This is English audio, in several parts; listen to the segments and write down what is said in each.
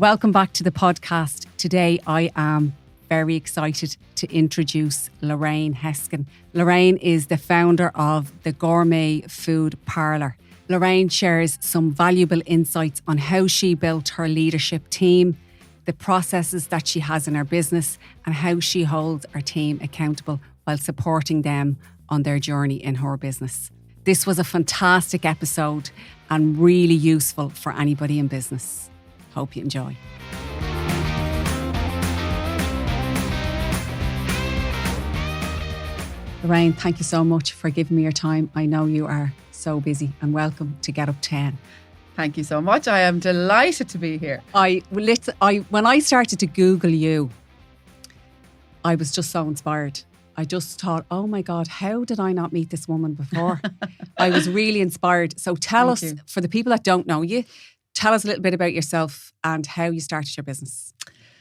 Welcome back to the podcast. Today I am very excited to introduce Lorraine Heskin. Lorraine is the founder of the Gourmet Food Parlour. Lorraine shares some valuable insights on how she built her leadership team, the processes that she has in her business, and how she holds her team accountable while supporting them on their journey in her business. This was a fantastic episode and really useful for anybody in business. Hope you enjoy. Lorraine, thank you so much for giving me your time. I know you are so busy, and welcome to Get Up 10. Thank you so much. I am delighted to be here. When I started to Google you, I was just so inspired. I just thought, oh my God, how did I not meet this woman before? I was really inspired. So tell us, for the people that don't know you, tell us a little bit about yourself and how you started your business.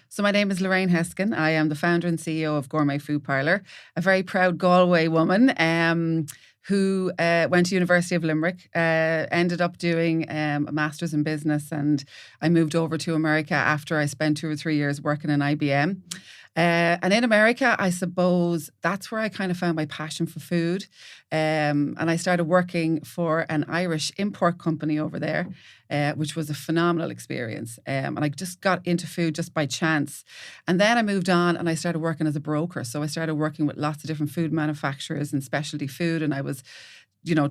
So my name is Lorraine Heskin. I am the founder and CEO of Gourmet Food Parlour, a very proud Galway woman who went to University of Limerick, ended up doing a master's in business, and I moved over to America after I spent 2 or 3 years working in IBM. And in America, I suppose that's where I kind of found my passion for food. And I started working for an Irish import company over there, which was a phenomenal experience. And I just got into food just by chance. And then I moved on and I started working as a broker. So I started working with lots of different food manufacturers and specialty food. And I was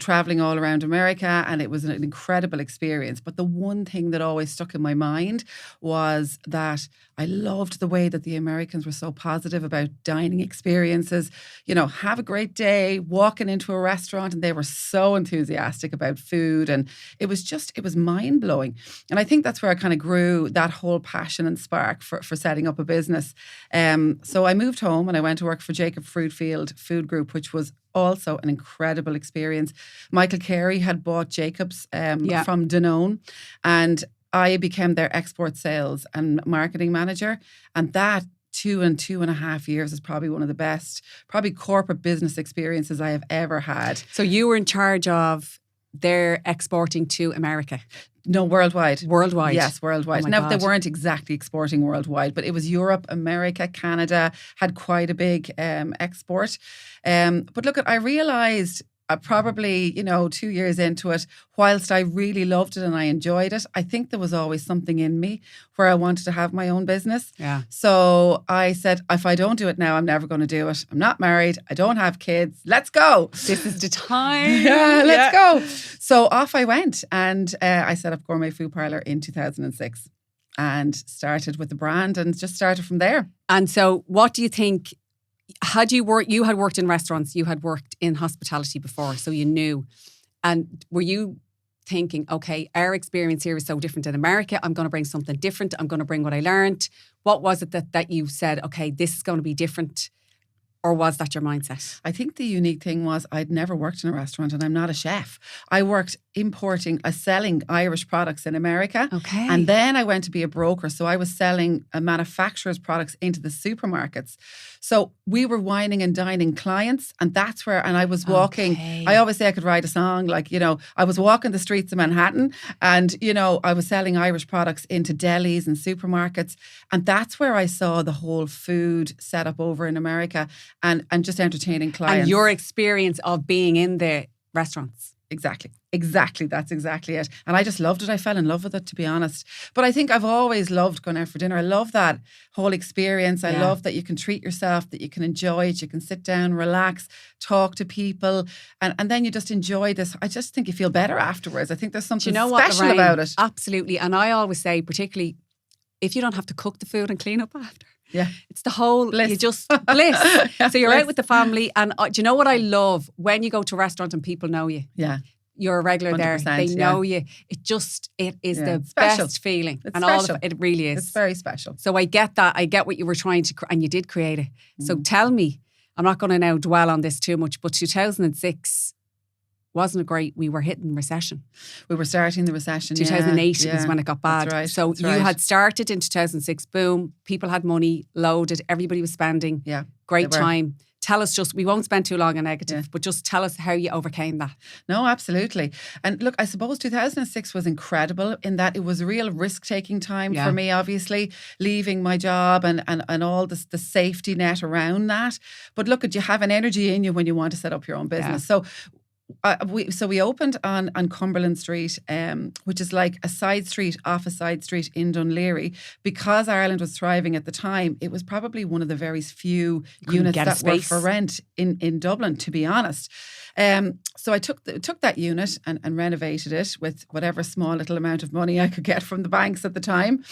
traveling all around America, and it was an incredible experience. But the one thing that always stuck in my mind was that I loved the way that the Americans were so positive about dining experiences. Have a great day, walking into a restaurant, and they were so enthusiastic about food. And it was mind blowing. And I think that's where I kind of grew that whole passion and spark for setting up a business. So I moved home and I went to work for Jacob Fruitfield Food Group, which was also an incredible experience. Michael Carey had bought Jacobs from Danone, and I became their export sales and marketing manager. And that 2.5 years is probably one of the best, probably corporate business experiences I have ever had. So you were in charge of their exporting to America? No, worldwide. Worldwide? Yes, worldwide. Oh now, God. They weren't exactly exporting worldwide, but it was Europe, America, Canada, had quite a big export. But look, I realised probably, 2 years into it, whilst I really loved it and I enjoyed it, I think there was always something in me where I wanted to have my own business. Yeah. So I said, if I don't do it now, I'm never going to do it. I'm not married. I don't have kids. Let's go. This is the time. Yeah, let's go. So off I went, and I set up Gourmet Food Parlour in 2006 and started with the brand and just started from there. And so what do you think? You had worked in restaurants, you had worked in hospitality before, so you knew. And were you thinking, okay, our experience here is so different in America, I'm going to bring something different, I'm going to bring what I learned? What was it that you said, okay, this is going to be different? Or was that your mindset? I think the unique thing was I'd never worked in a restaurant, and I'm not a chef. I worked selling Irish products in America. Okay. And then I went to be a broker. So I was selling manufacturers' products into the supermarkets. So we were wining and dining clients, and that's where, and I was walking, Okay. I always say I could write a song, I was walking the streets of Manhattan, and, I was selling Irish products into delis and supermarkets. And that's where I saw the whole food set up over in America. And just entertaining clients. And your experience of being in the restaurants. Exactly. That's exactly it. And I just loved it. I fell in love with it, to be honest. But I think I've always loved going out for dinner. I love that whole experience. I love that you can treat yourself, that you can enjoy it. You can sit down, relax, talk to people. And then you just enjoy this. I just think you feel better afterwards. I think there's something special about it. Absolutely. And I always say, particularly if you don't have to cook the food and clean up after. Yeah. It's the whole, bliss. You just, bliss. So you're bliss. out with the family, and do you know what I love? When you go to a restaurant and people know you. Yeah. You're a regular there. They know you. It is the special. best feeling. It's and special. it really is. It's very special. So I get that. I get what you were trying to, and you did create it. So tell me, I'm not going to now dwell on this too much, but 2006 wasn't great. We were hitting recession. We were starting the recession. 2008 was when it got bad. That's right. So you had started in 2006. Boom. People had money loaded. Everybody was spending. Yeah. Great time. tell us we won't spend too long on negative, but just tell us how you overcame that. No, absolutely. And look, I suppose 2006 was incredible in that it was a real risk-taking time for me, obviously, leaving my job and all the safety net around that. But look, you have an energy in you when you want to set up your own business. So we opened on Cumberland Street, which is like a side street off a side street in Dunleary. Because Ireland was thriving at the time, it was probably one of the very few units that were for rent in Dublin, to be honest. So I took that unit and renovated it with whatever small little amount of money I could get from the banks at the time.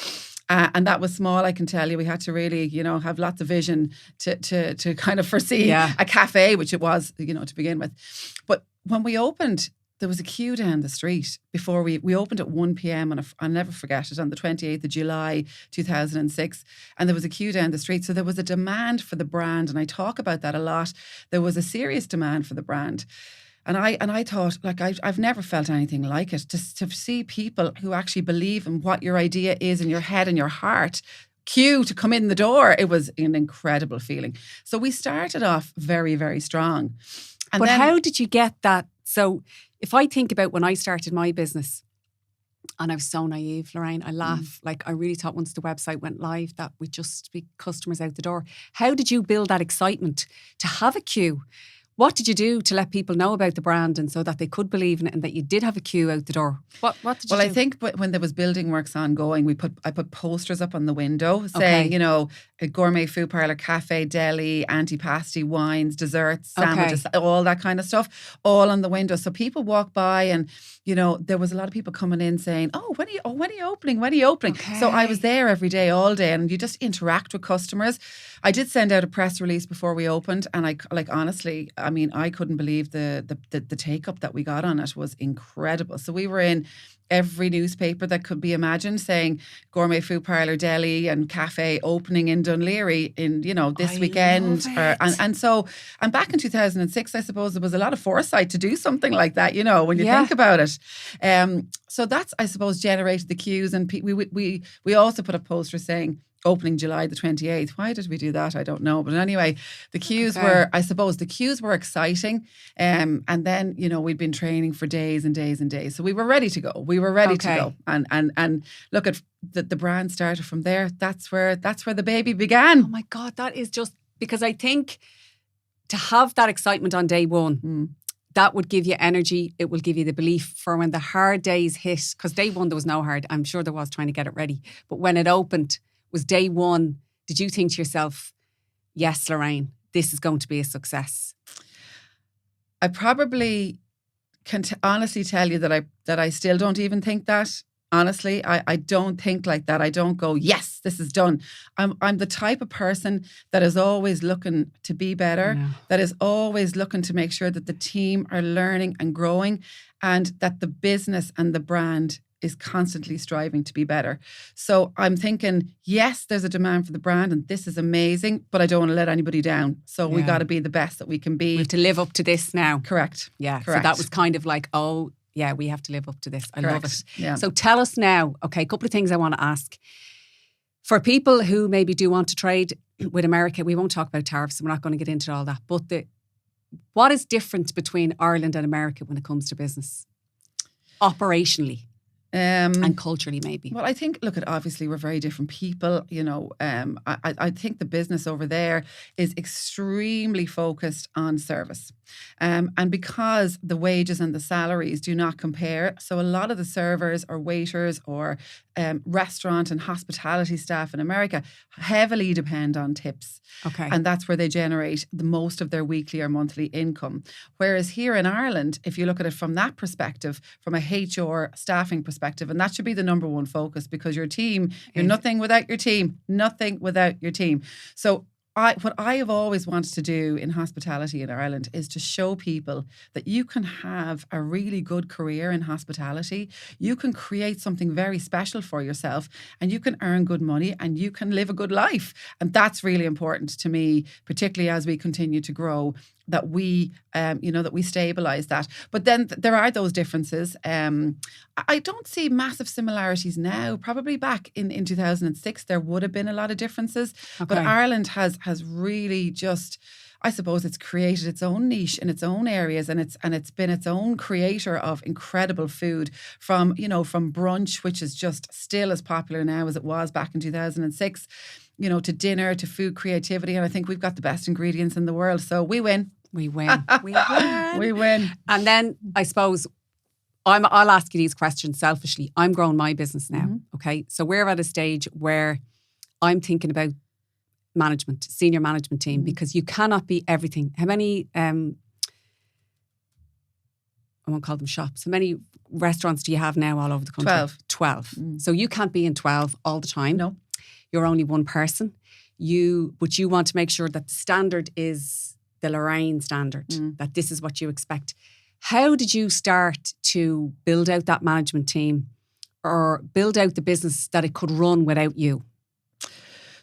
And that was small, I can tell you. We had to really, have lots of vision to kind of foresee a cafe, which it was, to begin with. But when we opened, there was a queue down the street before we opened at 1 p.m. I'll never forget it, on the 28th of July 2006. And there was a queue down the street. So there was a demand for the brand. And I talk about that a lot. There was a serious demand for the brand. And I thought, like, I've never felt anything like it. To see people who actually believe in what your idea is in your head and your heart queue to come in the door. It was an incredible feeling. So we started off very, very strong. But how did you get that? So if I think about when I started my business, and I was so naive, Lorraine, I laugh. Like, I really thought once the website went live that we'd just be customers out the door. How did you build that excitement to have a queue? What did you do to let people know about the brand and so that they could believe in it and that you did have a queue out the door? What did you do? Well, I think when there was building works ongoing, I put posters up on the window saying, a gourmet food parlour, cafe, deli, antipasti, wines, desserts, sandwiches, all that kind of stuff, all on the window. So people walk by and, there was a lot of people coming in saying, when are you opening? When are you opening? Okay. So I was there every day, all day, and you just interact with customers. I did send out a press release before we opened, and honestly, I couldn't believe the take-up that we got on it was incredible. So we were in every newspaper that could be imagined saying Gourmet Food Parlour, deli and cafe opening in Dunleary in, this weekend. And back in 2006, I suppose there was a lot of foresight to do something like that, when you think about it. So that's, I suppose, generated the queues. And we also put a poster saying, opening July the 28th. Why did we do that? I don't know. But anyway, the queues were exciting. And then, we'd been training for days and days and days. So we were ready to go. And look at the brand started from there. That's where the baby began. Oh my God, that is just, because I think to have that excitement on day one, that would give you energy. It will give you the belief for when the hard days hit. Because day one, there was no hard. I'm sure there was trying to get it ready. But when it opened, was day one, did you think to yourself, yes, Lorraine, this is going to be a success? I probably can honestly tell you that I still don't even think that. Honestly, I don't think like that. I don't go, yes, this is done. I'm the type of person that is always looking to be better, that is always looking to make sure that the team are learning and growing, and that the business and the brand is constantly striving to be better. So I'm thinking, yes, there's a demand for the brand and this is amazing, but I don't want to let anybody down. So we got to be the best that we can be. We have to live up to this now. Correct. Yeah. Correct. So that was kind of like, we have to live up to this. I love it. Yeah. So tell us now, a couple of things I want to ask. For people who maybe do want to trade with America, we won't talk about tariffs, so we're not going to get into all that. But what is different between Ireland and America when it comes to business? Operationally. And culturally, maybe. Well, I think, obviously we're very different people. I think the business over there is extremely focused on service. And because the wages and the salaries do not compare, so a lot of the servers or waiters or restaurant and hospitality staff in America heavily depend on tips. Okay. And that's where they generate the most of their weekly or monthly income. Whereas here in Ireland, if you look at it from that perspective, from a HR staffing perspective, and that should be the number one focus, because your team, you're nothing without your team, nothing without your team. So what I have always wanted to do in hospitality in Ireland is to show people that you can have a really good career in hospitality. You can create something very special for yourself and you can earn good money and you can live a good life. And that's really important to me, particularly as we continue to grow, that we, that we stabilise that. But then there are those differences. I don't see massive similarities now. Probably back in 2006, there would have been a lot of differences. Okay. But Ireland has really just, I suppose it's created its own niche in its own areas, and it's been its own creator of incredible food from brunch, which is just still as popular now as it was back in 2006, to dinner, to food creativity. And I think we've got the best ingredients in the world. So we win. We win. We win. We win. And then I suppose I'll ask you these questions selfishly. I'm growing my business now. Mm-hmm. Okay. So we're at a stage where I'm thinking about management, senior management team, because you cannot be everything. How many, I won't call them shops, how many restaurants do you have now all over the country? 12. So you can't be in 12 all the time. No. You're only one person. But you want to make sure that the standard is the Lorraine standard, that this is what you expect. How did you start to build out that management team or build out the business that it could run without you?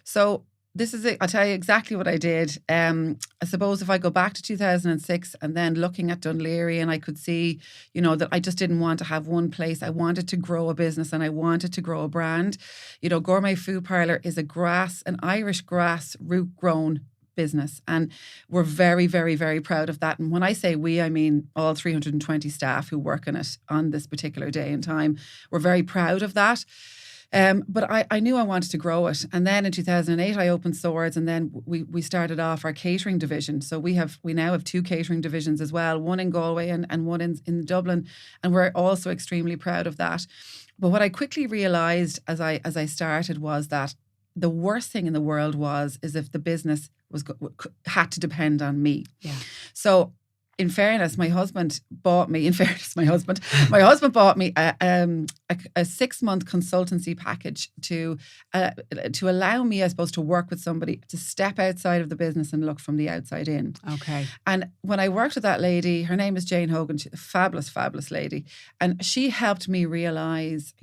So this is it. I'll tell you exactly what I did. I suppose if I go back to 2006 and then looking at Dunleary, and I could see, that I just didn't want to have one place. I wanted to grow a business and I wanted to grow a brand. Gourmet Food Parlour is an Irish grass root grown business, and we're very, very, very proud of that. And when I say we, I mean all 320 staff who work in it on this particular day and time. We're very proud of that. But I knew I wanted to grow it. And then in 2008, I opened Swords, and then we started off our catering division. So we now have 2 catering divisions as well, one in Galway and one in Dublin. And we're also extremely proud of that. But what I quickly realised as I started was that the worst thing in the world is if the business had to depend on me. Yeah. So in fairness, my husband bought me a 6-month consultancy package to allow me, I suppose, to work with somebody to step outside of the business and look from the outside in. Okay. And when I worked with that lady, her name is Jane Hogan, she's a fabulous, fabulous lady. And she helped me realise,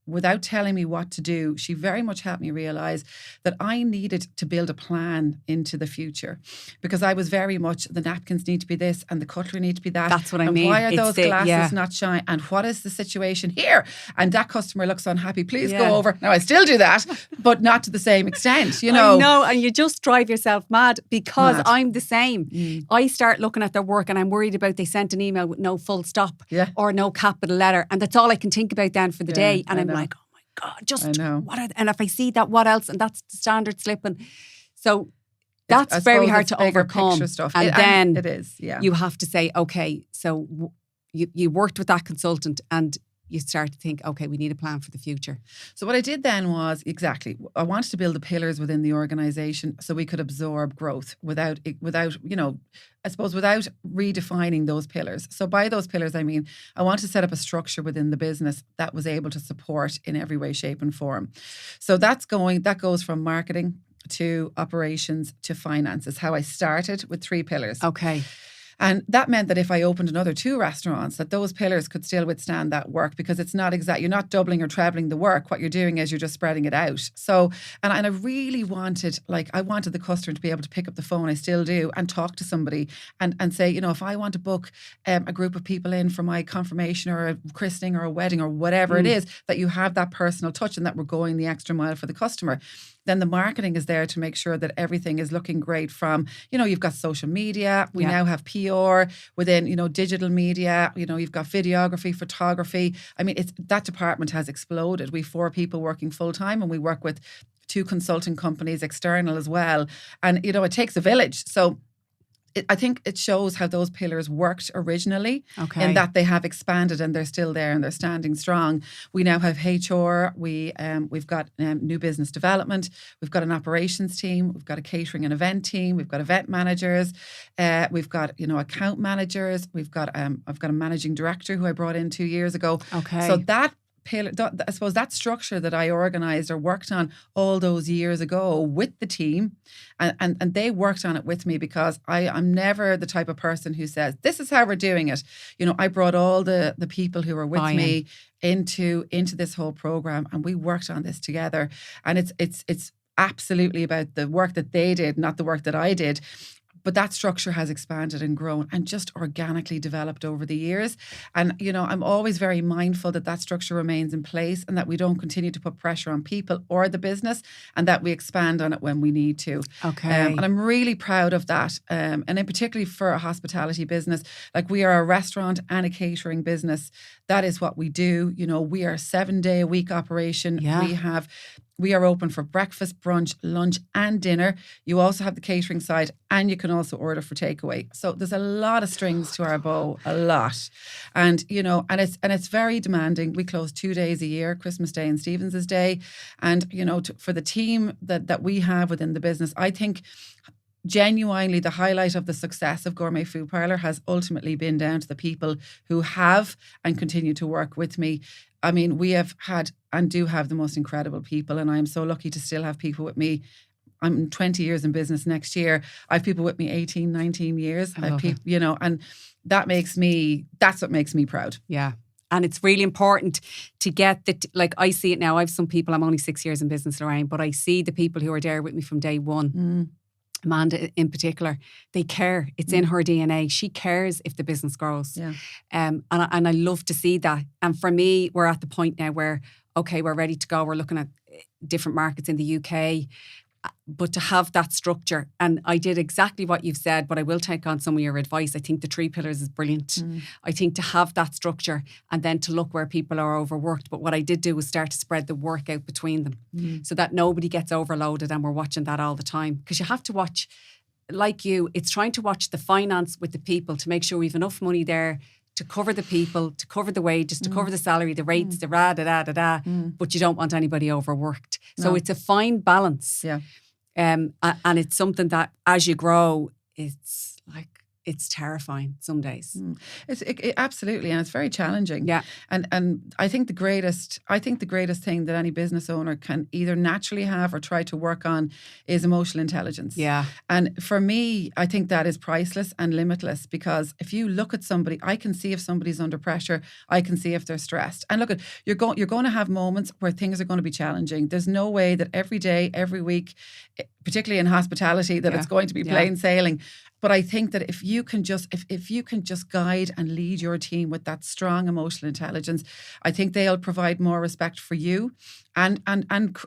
without telling me what to do, she very much helped me realise that I needed to build a plan into the future, because I was very much, the napkins need to be this and the cutlery need to be that. That's what I and mean. Why are those glasses not shine? And what is the situation here? And that customer looks unhappy. Please go over. Now, I still do that, but not to the same extent, I know, and you just drive yourself mad, because I'm the same. I start looking at their work and I'm worried about they sent an email with no full stop or no capital letter, and that's all I can think about then for the day. And I'm like, oh my God, just and if I see that, what else? And that's the standard slipping. So that's very hard to overcome. Stuff. And then it is, you have to say, okay, so you worked with that consultant and you start to think, okay, we need a plan for the future. So what I did then was, I wanted to build the pillars within the organisation so we could absorb growth without redefining those pillars. So by those pillars, I mean, I want to set up a structure within the business that was able to support in every way, shape and form. So that goes from marketing to operations to finance, is how I started with 3 pillars. Okay. And that meant that if I opened another 2 restaurants, that those pillars could still withstand that work, because it's not you're not doubling or trebling the work. What you're doing is you're just spreading it out. So, and I really wanted, I wanted the customer to be able to pick up the phone, I still do, and talk to somebody and say, if I want to book a group of people in for my confirmation or a christening or a wedding or whatever it is, that you have that personal touch and that we're going the extra mile for the customer. Then the marketing is there to make sure that everything is looking great from, you've got social media. We now have PR within, digital media. You've got videography, photography. I mean, that department has exploded. We have 4 people working full time, and we work with 2 consulting companies external as well. And, it takes a village. So I think it shows how those pillars worked originally, in that they have expanded and they're still there and they're standing strong. We now have HR, we've got new business development, we've got an operations team, we've got a catering and event team, we've got event managers, we've got account managers, I've got a managing director who I brought in 2 years ago. Okay. So that pillar, I suppose that structure that I organised or worked on all those years ago with the team, and they worked on it with me, because I'm never the type of person who says, this is how we're doing it. I brought all the people who were with me into this whole program, and we worked on this together. And it's absolutely about the work that they did, not the work that I did. But that structure has expanded and grown and just organically developed over the years. And, you know, I'm always very mindful that that structure remains in place and that we don't continue to put pressure on people or the business, and that we expand on it when we need to. Okay. And I'm really proud of that. And in particularly for a hospitality business, like we are a restaurant and a catering business. That is what we do. You know, we are a 7-day-a-week operation. Yeah. We are open for breakfast, brunch, lunch and dinner. You also have the catering side, and you can also order for takeaway. So there's a lot of strings to our bow, a lot. And, you know, and it's very demanding. We close 2 days a year, Christmas Day and Stephen's Day. And, you know, for the team that we have within the business, I think genuinely the highlight of the success of Gourmet Food Parlour has ultimately been down to the people who have and continue to work with me. I mean, we have had and do have the most incredible people, and I'm so lucky to still have people with me. I'm 20 years in business next year. I have people with me 18, 19 years. I have people, you know, and that's what makes me proud. Yeah. And it's really important to get like I see it now. I have some people, I'm only 6 years in business, Lorraine, but I see the people who are there with me from day one. Amanda in particular, they care. It's in her DNA. She cares if the business grows. Yeah. And I love to see that. And for me, we're at the point now where, okay, we're ready to go. We're looking at different markets in the UK. But to have that structure, and I did exactly what you've said, but I will take on some of your advice. I think the 3 pillars is brilliant. I think to have that structure and then to look where people are overworked. But what I did do was start to spread the work out between them so that nobody gets overloaded, and we're watching that all the time. Because you have to watch, like you, it's trying to watch the finance with the people to make sure we've enough money there to cover the people, to cover the wages, to cover the salary, the rates, the da-da-da-da-da. But you don't want anybody overworked. So it's a fine balance. Yeah. And it's something that as you grow, it's terrifying some days. It's absolutely, and it's very challenging. Yeah. And I think the greatest thing that any business owner can either naturally have or try to work on is emotional intelligence. Yeah. And for me, I think that is priceless and limitless, because if you look at somebody, I can see if somebody's under pressure. I can see if they're stressed. And look, you're going to have moments where things are going to be challenging. There's no way that every day, every week, particularly in hospitality, that it's going to be plain sailing. But I think that if you can just guide and lead your team with that strong emotional intelligence, I think they'll provide more respect for you, and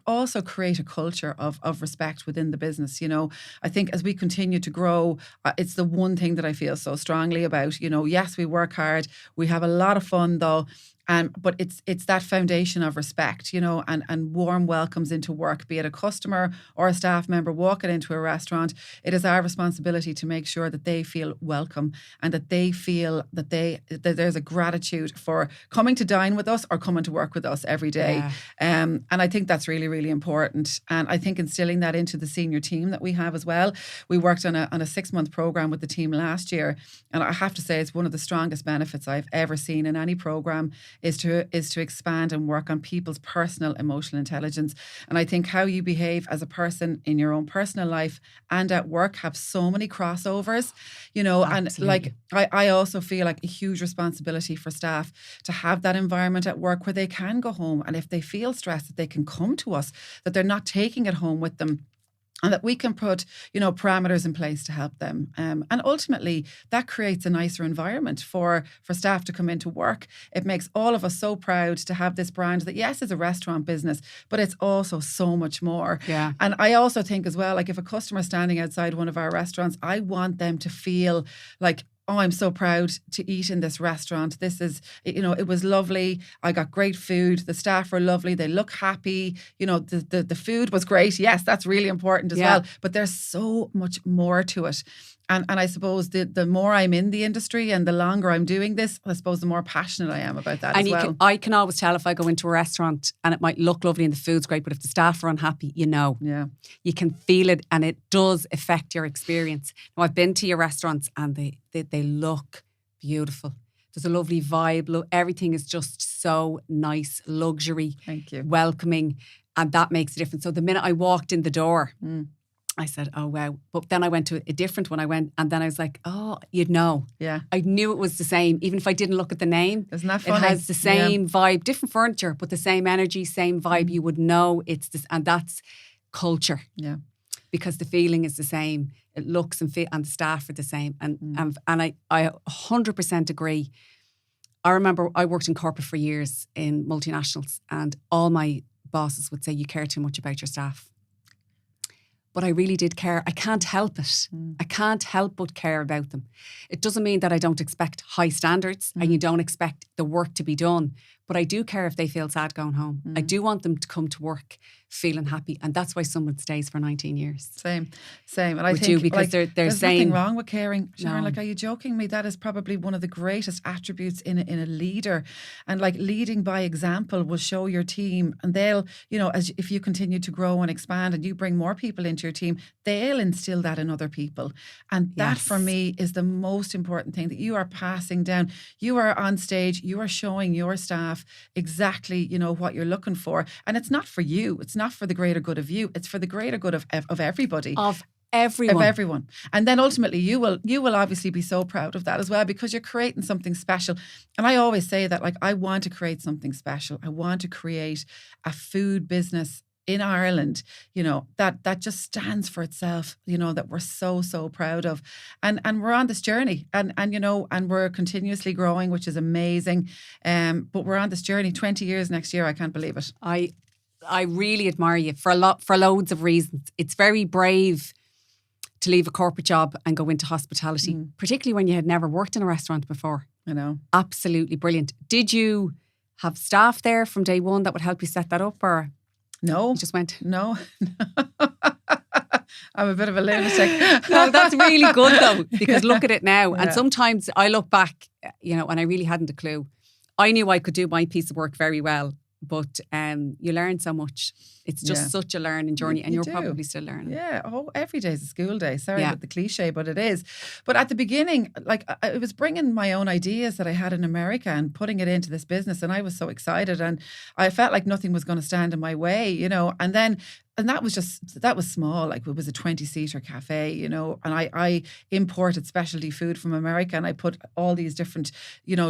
also create a culture of respect within the business. You know, I think as we continue to grow, it's the one thing that I feel so strongly about. You know, yes, we work hard, we have a lot of fun though. But it's that foundation of respect, you know, and warm welcomes into work, be it a customer or a staff member walking into a restaurant. It is our responsibility to make sure that they feel welcome and that they feel that there's a gratitude for coming to dine with us or coming to work with us every day. Yeah. And I think that's really, really important. And I think instilling that into the senior team that we have as well. We worked on a 6-month program with the team last year, and I have to say it's one of the strongest benefits I've ever seen in any program is to expand and work on people's personal emotional intelligence. And I think how you behave as a person in your own personal life and at work have so many crossovers, you know. Absolutely. And like I also feel like a huge responsibility for staff to have that environment at work where they can go home, and if they feel stressed, that they can come to us, that they're not taking it home with them. And that we can put, you know, parameters in place to help them. And ultimately, that creates a nicer environment for staff to come into work. It makes all of us so proud to have this brand that, yes, is a restaurant business, but it's also so much more. Yeah. And I also think as well, like if a customer is standing outside one of our restaurants, I want them to feel like, oh, I'm so proud to eat in this restaurant. This is, you know, it was lovely. I got great food. The staff were lovely. They look happy. You know, the food was great. Yes, that's really important as well. But there's so much more to it. And I suppose the more I'm in the industry and the longer I'm doing this, I suppose the more passionate I am about that as well. I can always tell if I go into a restaurant and it might look lovely and the food's great, but if the staff are unhappy, you know. Yeah. You can feel it, and it does affect your experience. Now, I've been to your restaurants and they look beautiful. There's a lovely vibe. Everything is just so nice, luxury, thank you, welcoming, and that makes a difference. So the minute I walked in the door, I said, oh, wow. But then I went to a different one. And then I was like, oh, you'd know. Yeah. I knew it was the same. Even if I didn't look at the name. Isn't that funny? It has the same vibe, different furniture, but the same energy, same vibe. You would know it's this, and that's culture. Yeah. Because the feeling is the same. it looks and the staff are the same. And I 100% agree. I remember I worked in corporate for years in multinationals, and all my bosses would say, you care too much about your staff. But I really did care. I can't help it. I can't help but care about them. It doesn't mean that I don't expect high standards and you don't expect the work to be done. But I do care if they feel sad going home. I do want them to come to work feeling happy. And that's why someone stays for 19 years. Same. And I think you, because they're there's saying, nothing wrong with caring. Sharon, No. like, are you joking me? That is probably one of the greatest attributes in a leader. And like, leading by example will show your team, and they'll, as if you continue to grow and expand and you bring more people into your team, they'll instill that in other people. And that for me is the most important thing, that you are passing down. You are on stage, you are showing your staff exactly, what you're looking for. And it's not for you. It's not for the greater good of you. It's for the greater good of everybody. Of everyone. And then ultimately you will obviously be so proud of that as well, because you're creating something special. And I always say that, like, I want to create something special. I want to create a food business in Ireland, that just stands for itself, that we're so, so proud of. And we're on this journey and we're continuously growing, which is amazing. But we're on this journey, 20 years next year. I can't believe it. I really admire you for loads of reasons. It's very brave to leave a corporate job and go into hospitality, particularly when you had never worked in a restaurant before. I know. Absolutely brilliant. Did you have staff there from day one that would help you set that up, or no? You just went? No. I'm a bit of a lunatic. No, that's really good though, because look at it now. And sometimes I look back, and I really hadn't a clue. I knew I could do my piece of work very well, but you learn so much. It's just such a learning journey, and you're probably still learning. Yeah. Oh, every day's a school day. Sorry about the cliche, but it is. But at the beginning, like, it was bringing my own ideas that I had in America and putting it into this business, and I was so excited, and I felt like nothing was going to stand in my way, And that was small. Like, it was a 20-seater cafe, and I imported specialty food from America, and I put all these different,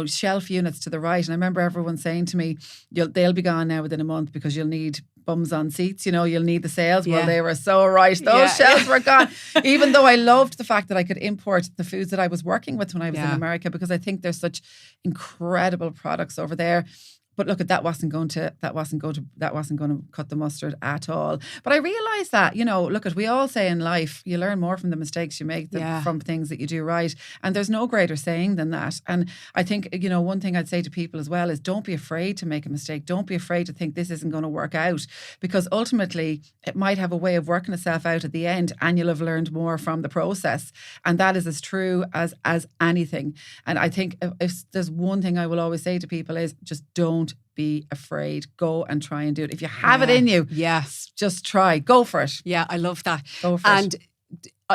shelf units to the right. And I remember everyone saying to me, they'll be gone now within a month because you'll need bums on seats, you'll need the sales. Well, they were so right. Those shelves were gone. Even though I loved the fact that I could import the foods that I was working with when I was in America, because I think there's such incredible products over there. But look, that wasn't going to cut the mustard at all. But I realised that, we all say in life, you learn more from the mistakes you make than from things that you do right. And there's no greater saying than that. And I think, one thing I'd say to people as well is, don't be afraid to make a mistake. Don't be afraid to think this isn't going to work out, because ultimately it might have a way of working itself out at the end, and you'll have learned more from the process. And that is as true as anything. And I think if there's one thing I will always say to people is, just don't be afraid. Go and try and do it. If you have it in you, just try. Go for it. Yeah, I love that. Go for it. And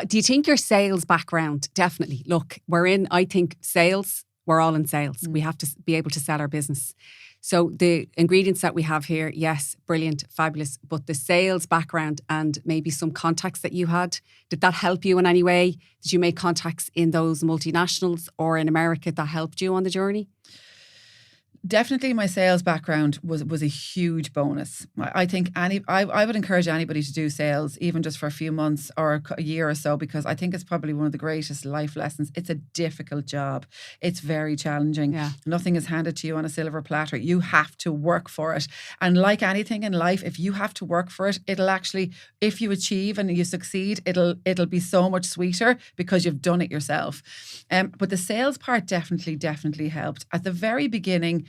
do you think your sales background, definitely, look, I think sales, we're all in sales. We have to be able to sell our business. So the ingredients that we have here, yes, brilliant, fabulous. But the sales background and maybe some contacts that you had, did that help you in any way? Did you make contacts in those multinationals or in America that helped you on the journey? Definitely my sales background was a huge bonus. I think I would encourage anybody to do sales, even just for a few months or a year or so, because I think it's probably one of the greatest life lessons. It's a difficult job. It's very challenging. Yeah. Nothing is handed to you on a silver platter. You have to work for it. And like anything in life, if you have to work for it, it'll actually, if you achieve and you succeed, it'll be so much sweeter because you've done it yourself. But the sales part definitely helped. At the very beginning,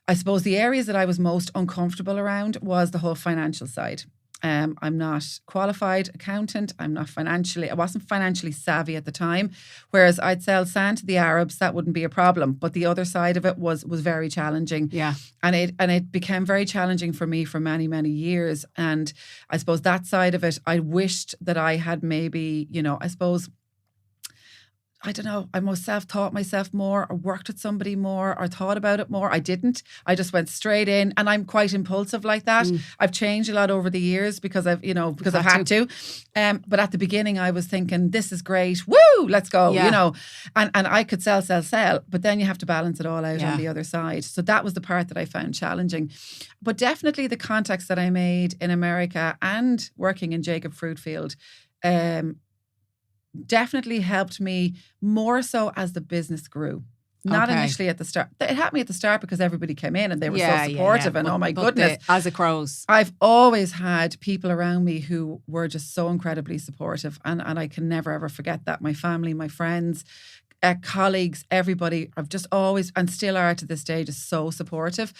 I suppose the areas that I was most uncomfortable around was the whole financial side. I'm not qualified accountant. I wasn't financially savvy at the time. Whereas I'd sell sand to the Arabs, that wouldn't be a problem. But the other side of it was very challenging. Yeah. And it became very challenging for me for many, many years. And I suppose that side of it, I wished that I had maybe, I don't know, I must have taught myself more or worked with somebody more or thought about it more. I didn't. I just went straight in, and I'm quite impulsive like that. I've changed a lot over the years because I've had to. But at the beginning I was thinking, this is great. Woo, let's go, And I could sell. But then you have to balance it all out on the other side. So that was the part that I found challenging. But definitely the contacts that I made in America and working in Jacob Fruitfield, definitely helped me more so as the business grew. Not initially at the start. It helped me at the start because everybody came in and they were so supportive and but, oh my goodness. As it grows. I've always had people around me who were just so incredibly supportive and I can never ever forget that. My family, my friends, colleagues, everybody, I've just always and still are to this day just so supportive.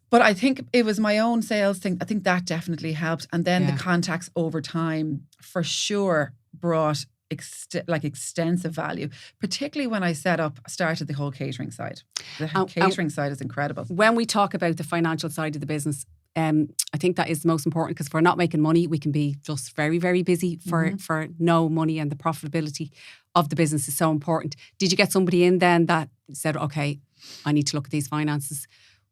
But I think it was my own sales thing. I think that definitely helped. And then the contacts over time for sure brought extensive value, particularly when I started the whole catering side. The catering side is incredible. When we talk about the financial side of the business, I think that is the most important because if we're not making money, we can be just very, very busy for no money, and the profitability of the business is so important. Did you get somebody in then that said, okay, I need to look at these finances?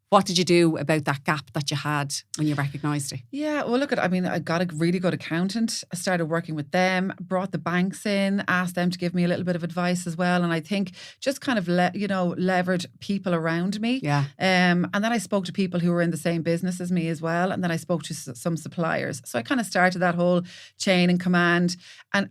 What did you do about that gap that you had when you recognised it? Yeah, well, I got a really good accountant. I started working with them, brought the banks in, asked them to give me a little bit of advice as well. And I think just kind of, levered people around me. Yeah. And then I spoke to people who were in the same business as me as well. And then I spoke to some suppliers. So I kind of started that whole chain and command.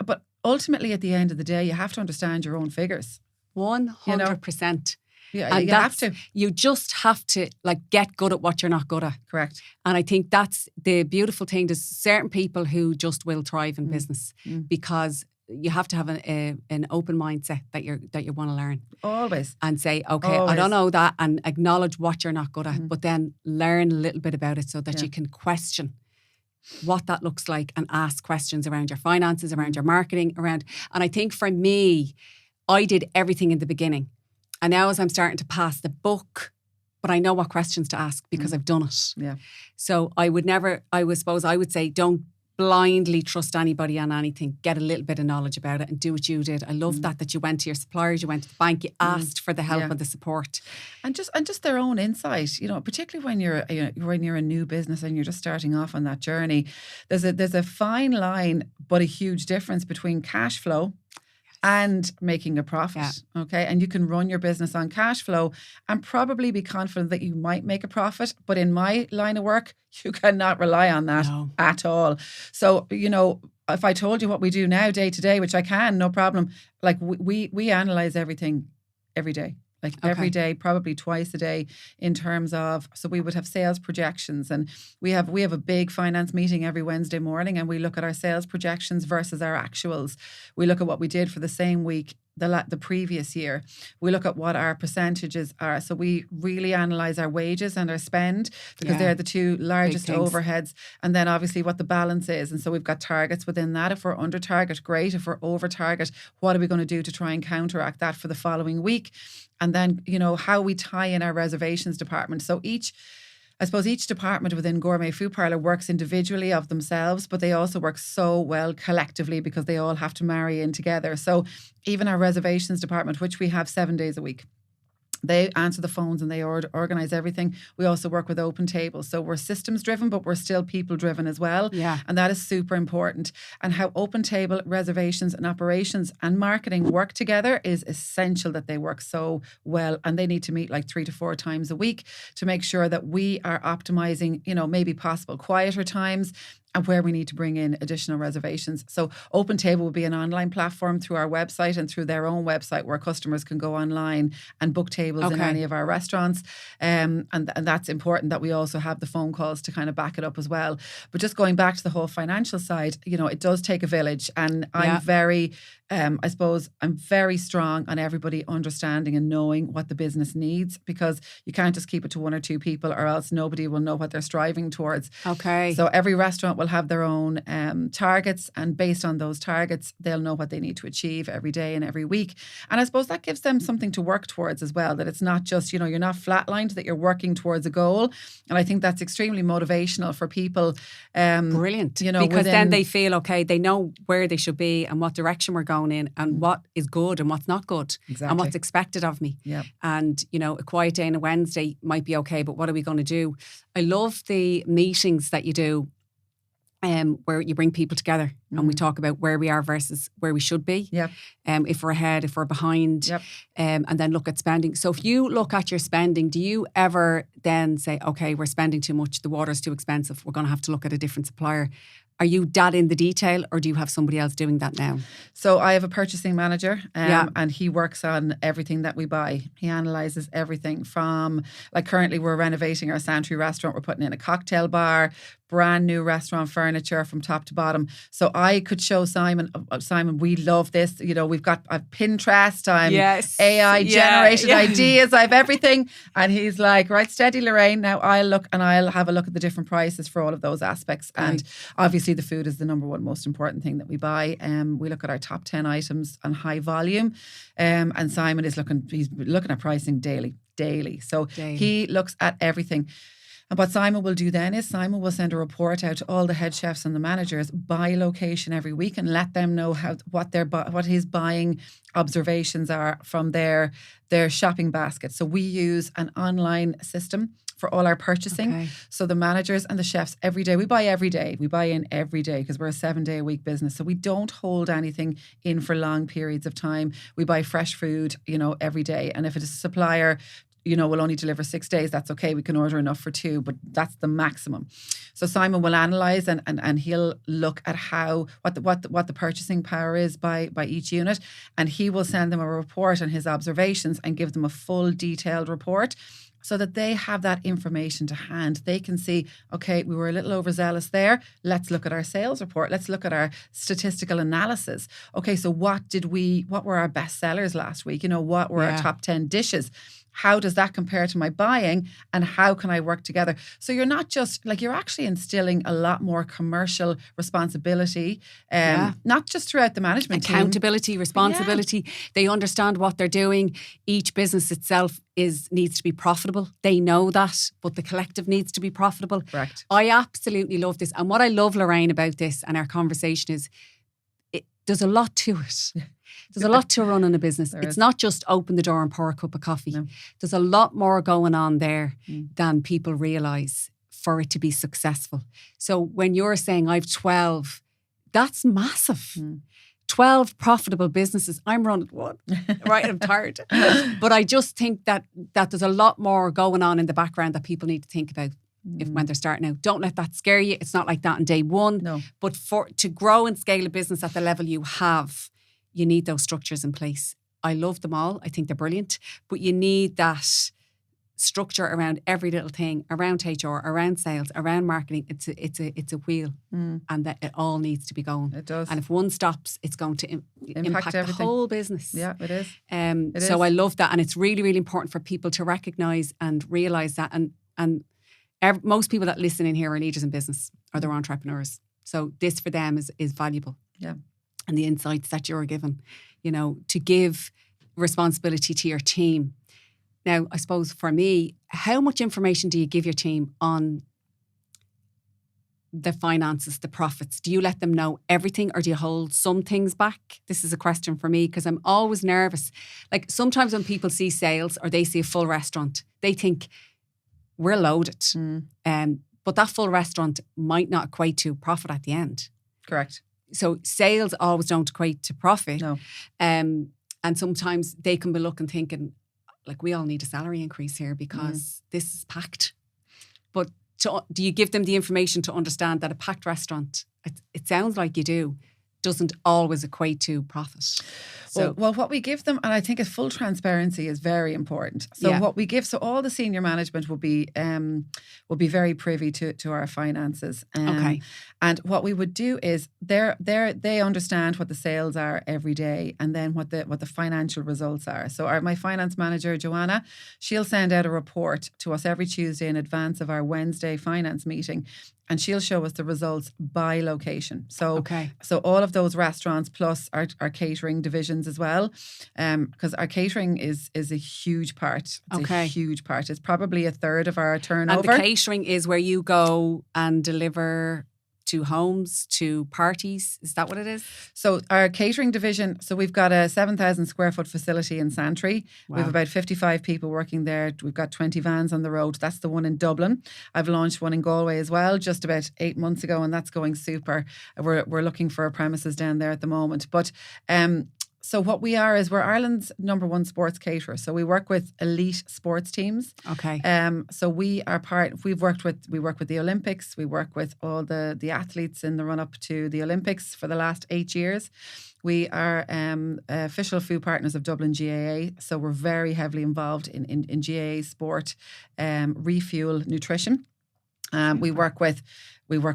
But ultimately, at the end of the day, you have to understand your own figures. 100%. Yeah, and you have to. You just have to get good at what you're not good at. Correct. And I think that's the beautiful thing. There's certain people who just will thrive in business because you have to have an open mindset that you want to learn. Always. And say, okay, I don't know that, and acknowledge what you're not good at, but then learn a little bit about it so that you can question what that looks like and ask questions around your finances, around your marketing, and I think for me, I did everything in the beginning. And now as I'm starting to pass the book, but I know what questions to ask because I've done it. Yeah. So I would say don't blindly trust anybody on anything. Get a little bit of knowledge about it and do what you did. I love that you went to your suppliers, you went to the bank, you asked for the help and the support. And just their own insight, particularly when you're a new business and you're just starting off on that journey. There's a fine line, but a huge difference between cash flow and making a profit, okay? And you can run your business on cash flow and probably be confident that you might make a profit. But in my line of work, you cannot rely on that at all. So, if I told you what we do now day to day, which I can, no problem, we analyze everything every day. Every day, probably twice a day in terms of, so we would have sales projections and we have a big finance meeting every Wednesday morning and we look at our sales projections versus our actuals. We look at what we did for the same week the previous year. We look at what our percentages are. So we really analyse our wages and our spend because they're the two largest overheads. And then obviously what the balance is. And so we've got targets within that. If we're under target, great. If we're over target, what are we going to do to try and counteract that for the following week? And then, how we tie in our reservations department. So each department within Gourmet Food Parlour works individually of themselves, but they also work so well collectively because they all have to marry in together. So even our reservations department, which we have 7 days a week, they answer the phones and they organise everything. We also work with open tables. So we're systems driven, but we're still people driven as well. Yeah. And that is super important. And how open table reservations and operations and marketing work together is essential, that they work so well. And they need to meet 3 to 4 times a week to make sure that we are optimising, maybe possible quieter times and where we need to bring in additional reservations. So Open Table will be an online platform through our website and through their own website where customers can go online and book tables in any of our restaurants. And that's important that we also have the phone calls to kind of back it up as well. But just going back to the whole financial side, it does take a village. And I'm very, I'm very strong on everybody understanding and knowing what the business needs, because you can't just keep it to 1 or 2 people or else nobody will know what they're striving towards. Okay. So every restaurant will have their own targets, and based on those targets, they'll know what they need to achieve every day and every week. And I suppose that gives them something to work towards as well, that it's not just, you're not flatlined, that you're working towards a goal. And I think that's extremely motivational for people. Brilliant. Because then they feel, okay, they know where they should be and what direction we're going in and what is good and what's not good and what's expected of me. Yep. And, a quiet day on a Wednesday might be okay, but what are we going to do? I love the meetings that you do where you bring people together and we talk about where we are versus where we should be. Yep. If we're ahead, if we're behind, yep. And then look at spending. So if you look at your spending, do you ever then say, okay, we're spending too much, the water's too expensive, we're going to have to look at a different supplier? Are you that in the detail, or do you have somebody else doing that now? So I have a purchasing manager, Yeah. and he works on everything that we buy. He analyses everything from, like, currently we're renovating our Santry restaurant. We're putting in a cocktail bar, brand new restaurant furniture from top to bottom. So I could show Simon, we love this. You know, I've Pinterest, I'm AI generated ideas, I have everything. And he's like, right, steady, Lorraine. Now I'll have a look at the different prices for all of those aspects. Right. And obviously the food is the number one most important thing that we buy. We look at our top 10 items on high volume. And Simon he's looking at pricing daily. So he looks at everything. And what Simon will do then is Simon will send a report out to all the head chefs and the managers by location every week and let them know what his buying observations are from their shopping basket. So we use an online system for all our purchasing. Okay. So the managers and the chefs every day, we buy every day. We buy in every day because we're a 7-day-a-week business. So we don't hold anything in for long periods of time. We buy fresh food, every day. And if it is a supplier, we'll only deliver 6 days, that's okay. We can order enough for 2, but that's the maximum. So Simon will analyse and he'll look at what the purchasing power is by each unit, and he will send them a report on his observations and give them a full detailed report, so that they have that information to hand. They can see, okay, we were a little overzealous there. Let's look at our sales report. Let's look at our statistical analysis. Okay, so what were our best sellers last week? What were our top 10 dishes? How does that compare to my buying, and how can I work together? So you're not just you're actually instilling a lot more commercial responsibility, not just throughout the management team. Accountability, responsibility. Yeah. They understand what they're doing. Each business itself needs to be profitable. They know that, but the collective needs to be profitable. Correct. I absolutely love this. And what I love, Lorraine, about this and our conversation is there's a lot to it. There's a lot to running a business. It's not just open the door and pour a cup of coffee. No. There's a lot more going on there than people realise for it to be successful. So when you're saying I've 12, that's massive. 12 profitable businesses. I'm running one. Right, I'm tired. But I just think that there's a lot more going on in the background that people need to think about. When they're starting out. Don't let that scare you. It's not like that on day one. No. But to grow and scale a business at the level you have, you need those structures in place. I love them all. I think they're brilliant. But you need that structure around every little thing, around HR, around sales, around marketing. It's a wheel, and that it all needs to be going. It does. And if one stops, it's going to impact the whole business. Yeah, it is. So I love that, and it's really, really important for people to recognise and realise that. And most people that listen in here are leaders in business or they're entrepreneurs. So this for them is valuable. Yeah. And the insights that you're given, to give responsibility to your team. Now, I suppose for me, how much information do you give your team on the finances, the profits? Do you let them know everything, or do you hold some things back? This is a question for me because I'm always nervous. Like sometimes when people see sales or they see a full restaurant, they think we're loaded. But that full restaurant might not equate to profit at the end. Correct. So sales always don't equate to profit. No. And sometimes they can be looking, thinking, like, we all need a salary increase here because this is packed. But do you give them the information to understand that a packed restaurant, it sounds like you do, doesn't always equate to profit? So, well, what we give them, and I think full transparency is very important. So what we give, so all the senior management will be very privy to our finances. Okay. And what we would do is they understand what the sales are every day, and then what the financial results are. So my finance manager, Joanna, she'll send out a report to us every Tuesday in advance of our Wednesday finance meeting. And she'll show us the results by location. So all of those restaurants plus our catering divisions as well, because our catering is a huge part. It's a huge part. It's probably a third of our turnover. And the catering is where you go and deliver to homes, to parties. Is that what it is? So our catering division, so we've got a 7,000 square foot facility in Santry. Wow. We have about 55 people working there. We've got 20 vans on the road. That's the one in Dublin. I've launched one in Galway as well, just about 8 months ago, and that's going super. We're looking for premises down there at the moment. But So what we are is we're Ireland's #1 sports caterer. So we work with elite sports teams. Okay. So we work with the Olympics. We work with all the athletes in the run up to the Olympics for the last 8 years. We are official food partners of Dublin GAA. So we're very heavily involved in GAA sport, refuel, nutrition. We work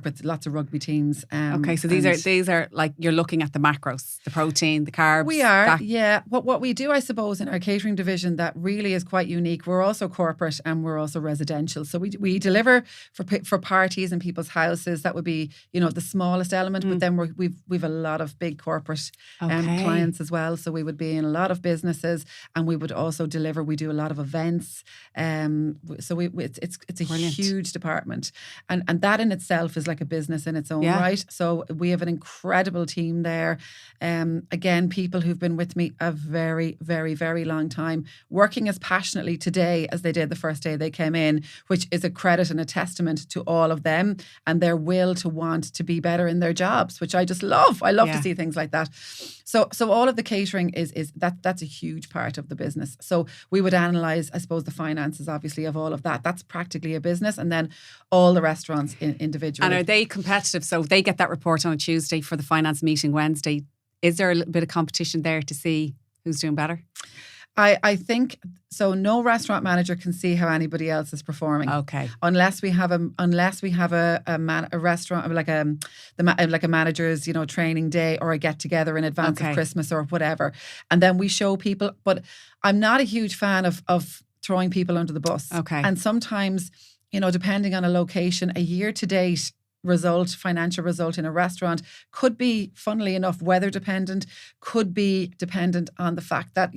with lots of rugby teams. Okay, so these are like, you're looking at the macros, the protein, the carbs. We are, yeah. What we do, I suppose, in our catering division that really is quite unique. We're also corporate and we're also residential. So we deliver for parties in people's houses. That would be, the smallest element. But then we've a lot of big corporate clients as well. So we would be in a lot of businesses, and we would also deliver. We do a lot of events. So it's a Brilliant. huge department, and that in itself is like a business in its own right. So we have an incredible team there. Again, people who've been with me a very, very, very long time, working as passionately today as they did the first day they came in, which is a credit and a testament to all of them and their will to want to be better in their jobs, which I just love. I love to see things like that. So all of the catering is that's a huge part of the business. So we would analyse, I suppose, the finances, obviously, of all of that. That's practically a business, and then all the restaurants individually. And are they competitive? So they get that report on a Tuesday for the finance meeting Wednesday. Is there a little bit of competition there to see who's doing better? I think so. No restaurant manager can see how anybody else is performing. Okay. Unless we have a restaurant like a manager's training day or a get together in advance of Christmas or whatever, and then we show people. But I'm not a huge fan of throwing people under the bus. Okay. And sometimes, depending on a location, a year to date financial result in a restaurant could be, funnily enough, weather dependent, could be dependent on the fact that,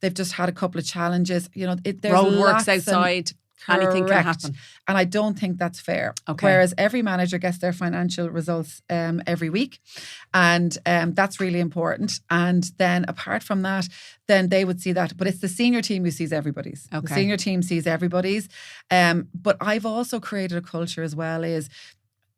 they've just had a couple of challenges. There's roadworks outside. Anything can happen. And I don't think that's fair. Okay. Whereas every manager gets their financial results every week. And that's really important. And then apart from that, then they would see that. But it's the senior team who sees everybody's. Okay. The senior team sees everybody's. But I've also created a culture as well, is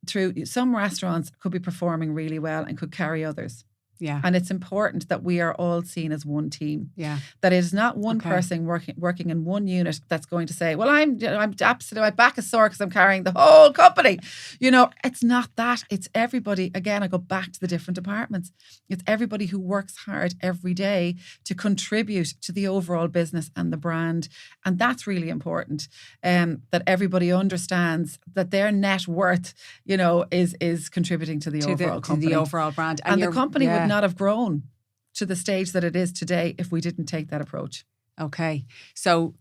through some restaurants could be performing really well and could carry others. Yeah. And it's important that we are all seen as one team. Yeah. That it is not one person working in one unit that's going to say, well, I'm absolutely, my back is sore because I'm carrying the whole company. It's not that. It's everybody. Again, I go back to the different departments. It's everybody who works hard every day to contribute to the overall business and the brand. And that's really important. That everybody understands that their net worth, is contributing to the overall company. To the overall brand. And the company would not have grown to the stage that it is today if we didn't take that approach. Okay. So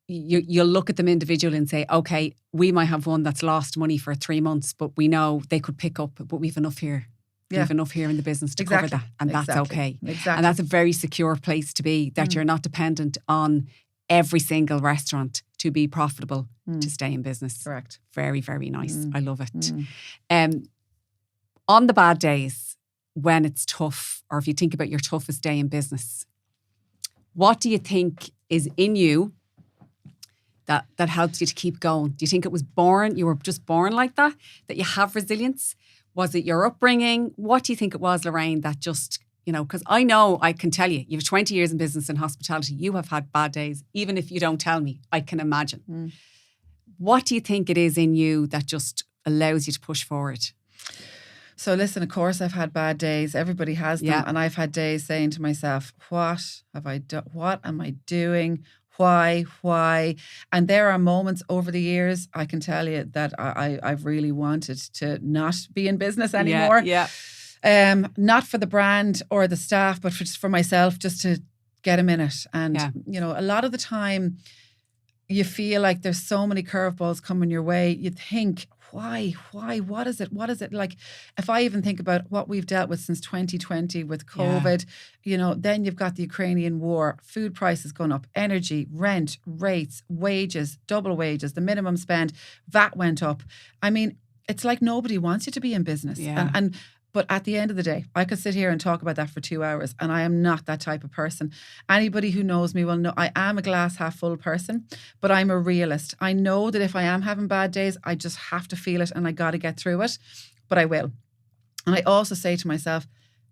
you'll look at them individually and say, okay, we might have one that's lost money for 3 months, but we know they could pick up, but we've enough here. We have enough here in the business to cover that. And that's okay. Exactly. And that's a very secure place to be, that you're not dependent on every single restaurant to be profitable to stay in business. Correct. Very, very nice. I love it. On the bad days, when it's tough, or if you think about your toughest day in business, what do you think is in you that helps you to keep going? Do you think it was you were just born like that you have resilience? Was it your upbringing? What do you think it was, Lorraine, that just, because I know, I can tell you have 20 years in business and hospitality. You have had bad days. Even if you don't tell me, I can imagine. What do you think it is in you that just allows you to push forward? So listen, of course, I've had bad days. Everybody has them. Yeah. And I've had days saying to myself, what have I done? What am I doing? Why? And there are moments over the years, I can tell you, that I've really wanted to not be in business anymore. Yeah. Not for the brand or the staff, but for myself, just to get a minute. And, a lot of the time you feel like there's so many curveballs coming your way. You think, why? What is it? Like, if I even think about what we've dealt with since 2020 with COVID, then you've got the Ukrainian war, food prices going up, energy, rent, rates, wages, double wages, the minimum spend, VAT went up. I mean, it's like nobody wants you to be in business. Yeah. But at the end of the day, I could sit here and talk about that for 2 hours, and I am not that type of person. Anybody who knows me will know I am a glass half full person, but I'm a realist. I know that if I am having bad days, I just have to feel it and I got to get through it, but I will. And I also say to myself,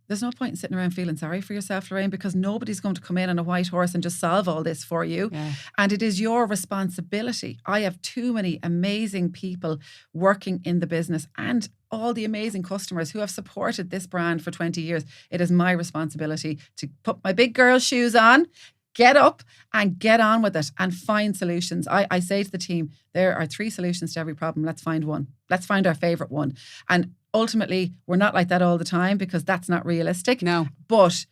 There's no point in sitting around feeling sorry for yourself, Lorraine, because nobody's going to come in on a white horse and just solve all this for you. Yeah. And it is your responsibility. I have too many amazing people working in the business and all the amazing customers who have supported this brand for 20 years. It is my responsibility to put my big girl shoes on, get up and get on with it and find solutions. I say to the team, there are 3 solutions to every problem. Let's find one. Let's find our favourite one. And ultimately, we're not like that all the time because that's not realistic. No. But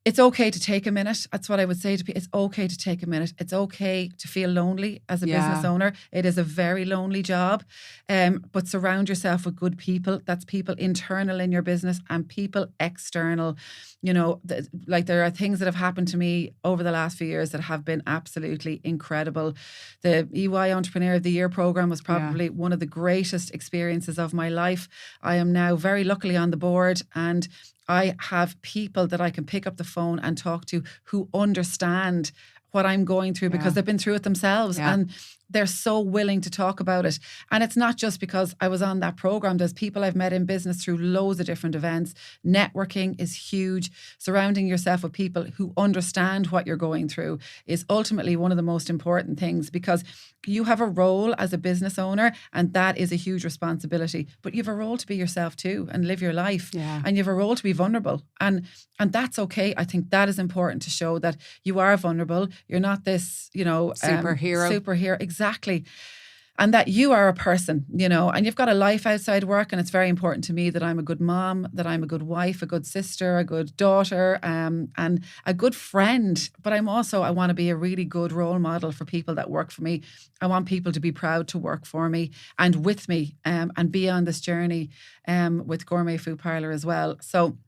it's okay to take a minute. That's what I would say to people. It's okay to take a minute. It's okay to feel lonely as a business owner. It is a very lonely job. But surround yourself with good people. That's people internal in your business and people external. You know, like there are things that have happened to me over the last few years that have been absolutely incredible. The EY Entrepreneur of the Year program was probably one of the greatest experiences of my life. I am now very luckily on the board, and I have people that I can pick up the phone and talk to who understand what I'm going through because they've been through it themselves and they're so willing to talk about it. And it's not just because I was on that program. There's people I've met in business through loads of different events. Networking is huge. Surrounding yourself with people who understand what you're going through is ultimately one of the most important things, because you have a role as a business owner and that is a huge responsibility. But you have a role to be yourself too and live your life. Yeah. And you have a role to be vulnerable. And that's okay. I think that is important to show that you are vulnerable. You're not this, superhero. Exactly. And that you are a person, and you've got a life outside work. And it's very important to me that I'm a good mom, that I'm a good wife, a good sister, a good daughter, and a good friend. But I want to be a really good role model for people that work for me. I want people to be proud to work for me and with me, and be on this journey with Gourmet Food Parlour as well. So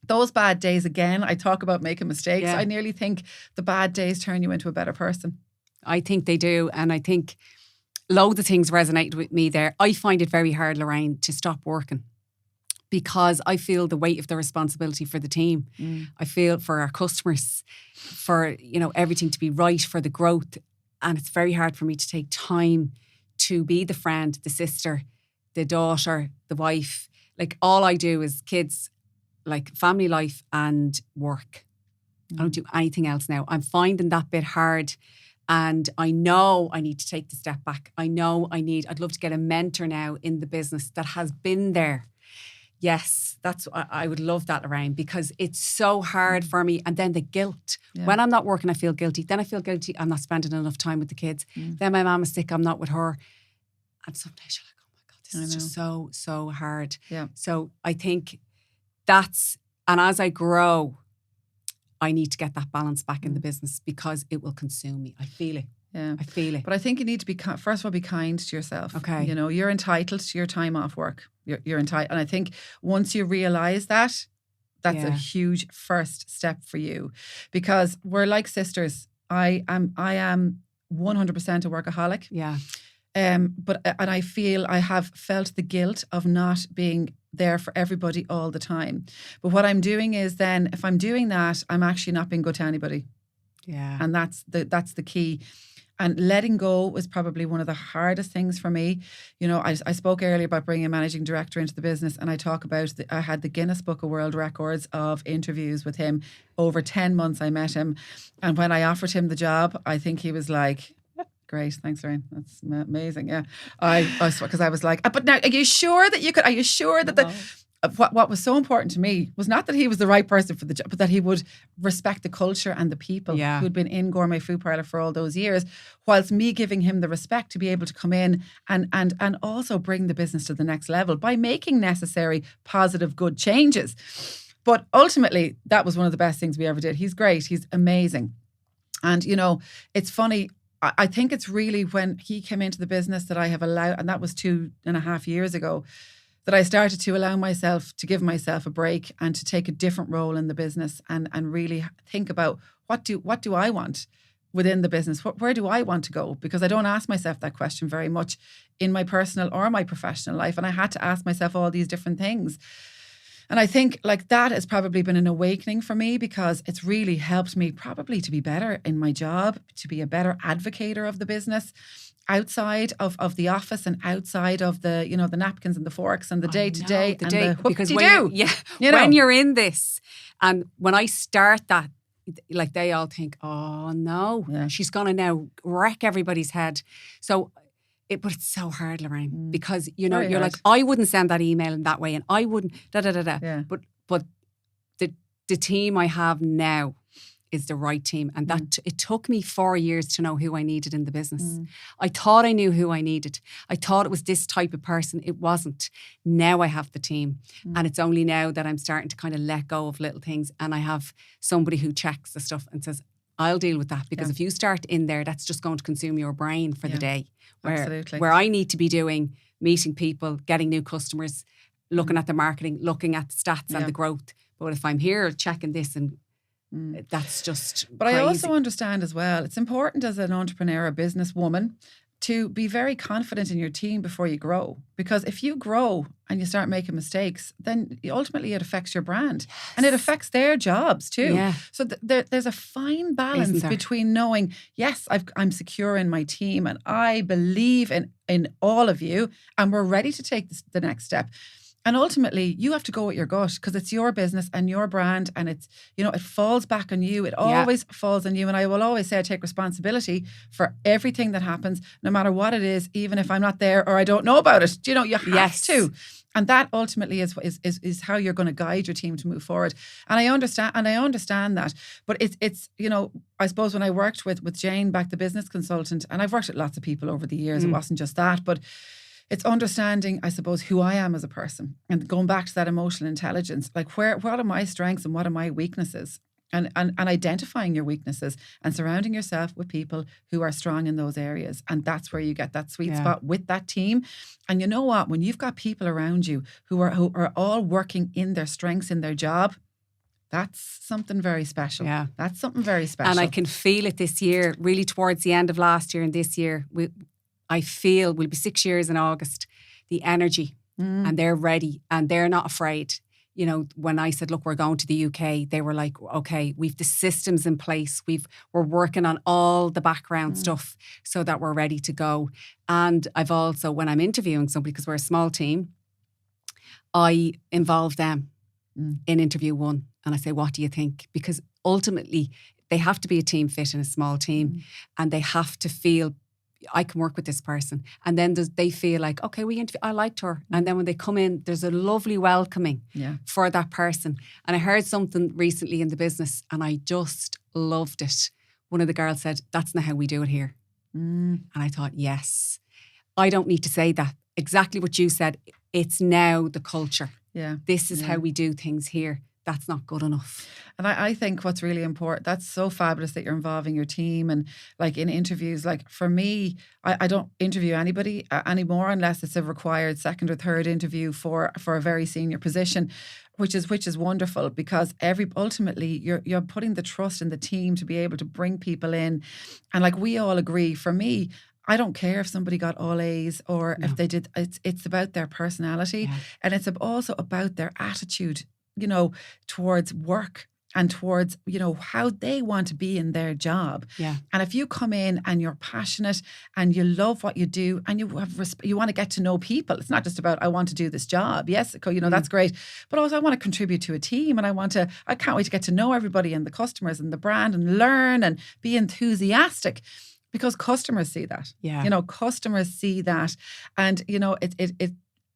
those bad days, again, I talk about making mistakes. Yeah. I nearly think the bad days turn you into a better person. I think they do. And I think loads of things resonated with me there. I find it very hard, Lorraine, to stop working because I feel the weight of the responsibility for the team. I feel for our customers, for, everything to be right, for the growth. And it's very hard for me to take time to be the friend, the sister, the daughter, the wife. Like all I do is kids, like family life and work. I don't do anything else now. I'm finding that bit hard. And I know I need to take the step back. I'd love to get a mentor now in the business that has been there. Yes, I would love that, Lorraine, because it's so hard for me. And then the guilt. Yeah. When I'm not working, I feel guilty. Then I feel guilty I'm not spending enough time with the kids. Then my mum is sick, I'm not with her. And some days you're like, oh my God, this is just so hard. Yeah. So I think and as I grow, I need to get that balance back in the business because it will consume me. I feel it. Yeah. I feel it. But I think you need to be, first of all, be kind to yourself. Okay. You're entitled to your time off work. You're entitled. And I think once you realise that, that's a huge first step for you, because we're like sisters. I am 100% a workaholic. Yeah. And I feel I have felt the guilt of not being there for everybody all the time. But what I'm doing is then, if I'm doing that, I'm actually not being good to anybody. Yeah. And that's the key. And letting go was probably one of the hardest things for me. I spoke earlier about bringing a managing director into the business, and I talk about I had the Guinness Book of World Records of interviews with him. Over 10 months I met him. And when I offered him the job, I think he was like, great, thanks, Lorraine. That's amazing. Yeah, because I was like, but now, are you sure that you could? Are you sure that what was so important to me was not that he was the right person for the job, but that he would respect the culture and the people who'd been in Gourmet Food Parlour for all those years, whilst me giving him the respect to be able to come in and also bring the business to the next level by making necessary, positive, good changes. But ultimately, that was one of the best things we ever did. He's great. He's amazing. And, it's funny. I think it's really when he came into the business that I have allowed, and that was 2.5 years ago, that I started to allow myself to give myself a break and to take a different role in the business and really think about what do I want within the business? Where do I want to go? Because I don't ask myself that question very much in my personal or my professional life. And I had to ask myself all these different things. And I think like that has probably been an awakening for me, because it's really helped me probably to be better in my job, to be a better advocator of the business, outside of the office and outside of the, you know, the napkins and the forks and the day to day and the because whoop-de-doo. when you're in this, and when I start that, like they all think, oh no, she's gonna now wreck everybody's head. So but it's so hard, Lorraine, because you know, you're like, I wouldn't send that email in that way, and I wouldn't Yeah. But the team I have now is the right team, and that it took me 4 years to know who I needed in the business. I thought I knew who I needed. I thought it was this type of person. It wasn't. Now I have the team, and it's only now that I'm starting to kind of let go of little things, and I have somebody who checks the stuff and says, I'll deal with that, because if you start in there, that's just going to consume your brain for the day. Where I need to be doing meeting people, getting new customers, looking at the marketing, looking at the stats and the growth. But if I'm here checking this, and that's just But crazy. I also understand as well, it's important as an entrepreneur, a businesswoman, to be very confident in your team before you grow. Because if you grow and you start making mistakes, then ultimately it affects your brand. And it affects their jobs too. Yeah. So there's a fine balance between knowing, yes, I'm secure in my team and I believe in all of you and we're ready to take the next step. And ultimately, you have to go with your gut, because it's your business and your brand, and it's, you know, it falls back on you. It always falls on you. And I will always say I take responsibility for everything that happens, no matter what it is, even if I'm not there or I don't know about it. You know, you have to. And that ultimately is how you're going to guide your team to move forward. And I understand that. But it's you know, I suppose when I worked with Jane back, the business consultant, and I've worked with lots of people over the years, it wasn't just that, but it's understanding, I suppose, who I am as a person, and going back to that emotional intelligence, like what are my strengths and what are my weaknesses, and identifying your weaknesses and surrounding yourself with people who are strong in those areas. And that's where you get that sweet spot with that team. And you know what? When you've got people around you who are all working in their strengths in their job, that's something very special. Yeah. That's something very special. And I can feel it this year, really towards the end of last year and this year. I feel we'll be 6 years in August, the energy, and they're ready and they're not afraid. You know, when I said, look, we're going to the UK, they were like, okay, we've the systems in place. We're working on all the background stuff so that we're ready to go. And I've also, when I'm interviewing somebody, because we're a small team, I involve them in interview one. And I say, what do you think? Because ultimately, they have to be a team fit in a small team, and they have to feel, I can work with this person. And then they feel like, okay, I liked her. And then when they come in, there's a lovely welcoming for that person. And I heard something recently in the business and I just loved it. One of the girls said, that's not how we do it here. And I thought, yes, I don't need to say that. Exactly what you said. It's now the culture. Yeah. This is how we do things here. That's not good enough. And I think what's really important, that's so fabulous that you're involving your team, and like in interviews, like for me, I don't interview anybody anymore unless it's a required second or third interview for a very senior position, which is wonderful, because ultimately you're putting the trust in the team to be able to bring people in. And like we all agree, for me, I don't care if somebody got all A's or if they did. It's about their personality, and it's also about their attitude, you know, towards work and towards, you know, how they want to be in their job. Yeah. And if you come in and you're passionate and you love what you do and you want to get to know people, it's not just about, I want to do this job. Yes, you know, that's great. But also I want to contribute to a team, and I can't wait to get to know everybody and the customers and the brand and learn and be enthusiastic. Because customers see that. Yeah. You know, customers see that. And, you know,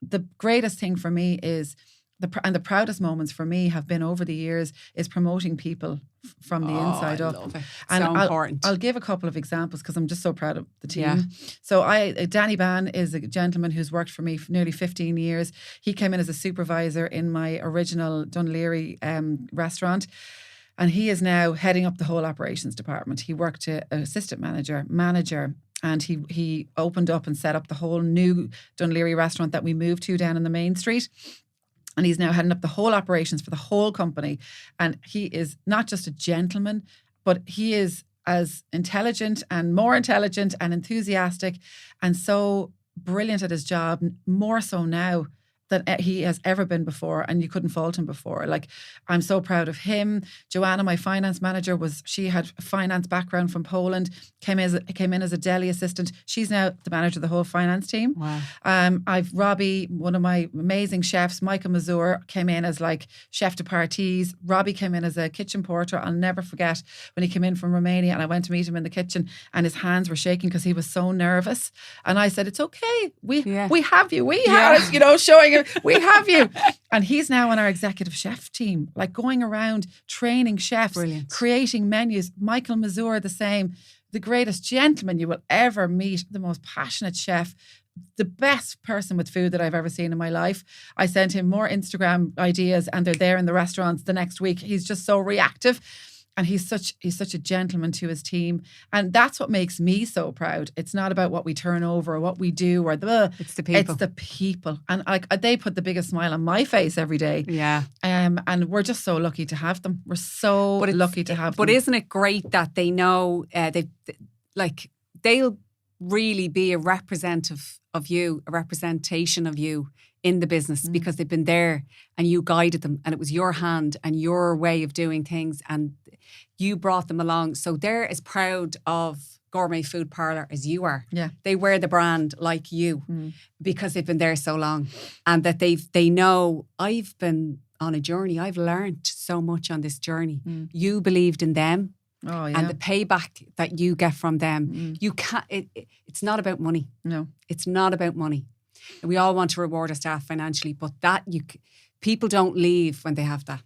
the greatest thing for me is, the proudest moments for me have been over the years is promoting people from the inside up. Love it. And so important. I'll give a couple of examples because I'm just so proud of the team. Yeah. So Danny Ban is a gentleman who's worked for me for nearly 15 years. He came in as a supervisor in my original Dún Laoghaire restaurant. And he is now heading up the whole operations department. He worked to assistant manager, and he opened up and set up the whole new Dún Laoghaire restaurant that we moved to down in the main street. And he's now heading up the whole operations for the whole company. And he is not just a gentleman, but he is as intelligent and more intelligent and enthusiastic and so brilliant at his job, more so now than he has ever been before, and you couldn't fault him before. Like, I'm so proud of him. Joanna, my finance manager, she had a finance background from Poland, came in as a deli assistant. She's now the manager of the whole finance team. Wow. I've Robbie, one of my amazing chefs, Michael Mazur, came in as like chef de parties. Robbie came in as a kitchen porter. I'll never forget when he came in from Romania, and I went to meet him in the kitchen, and his hands were shaking because he was so nervous. And I said, "It's okay. We have you. We have, showing him, we have you." And he's now on our executive chef team, like going around training chefs, Brilliant. creating menus. Michael Mazur, the same, the greatest gentleman you will ever meet, the most passionate chef, the best person with food that I've ever seen in my life. I sent him more Instagram ideas, and they're there in the restaurants the next week. He's just so reactive. And he's such a gentleman to his team. And that's what makes me so proud. It's not about what we turn over or what we do or it's the people. It's the people. And they put the biggest smile on my face every day. Yeah. And we're just so lucky to have them. We're so lucky to have them. But isn't it great that they know they'll really be a representative of you, a representation of you in the business, because they've been there and you guided them, and it was your hand and your way of doing things, and you brought them along. So they're as proud of Gourmet Food Parlour as you are. Yeah. They wear the brand like you because they've been there so long, and that they know I've been on a journey. I've learned so much on this journey. You believed in them. Oh, yeah. And the payback that you get from them, you can't. It's not about money. No, it's not about money. We all want to reward our staff financially, but people don't leave when they have that.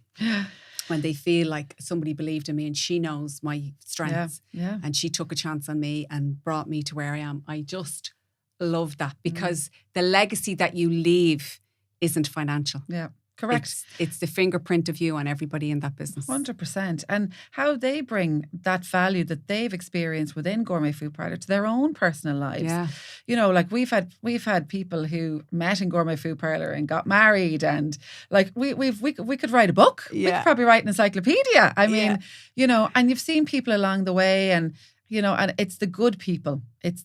When they feel like somebody believed in me and she knows my strengths, and she took a chance on me and brought me to where I am. I just love that, because the legacy that you leave isn't financial. Yeah. Correct. It's the fingerprint of you on everybody in that business. 100%. And how they bring that value that they've experienced within Gourmet Food Parlour to their own personal lives. Yeah. Like we've had people who met in Gourmet Food Parlour and got married, and like we could write a book. Yeah. We could probably write an encyclopedia. I mean, and you've seen people along the way, and and it's the good people. It's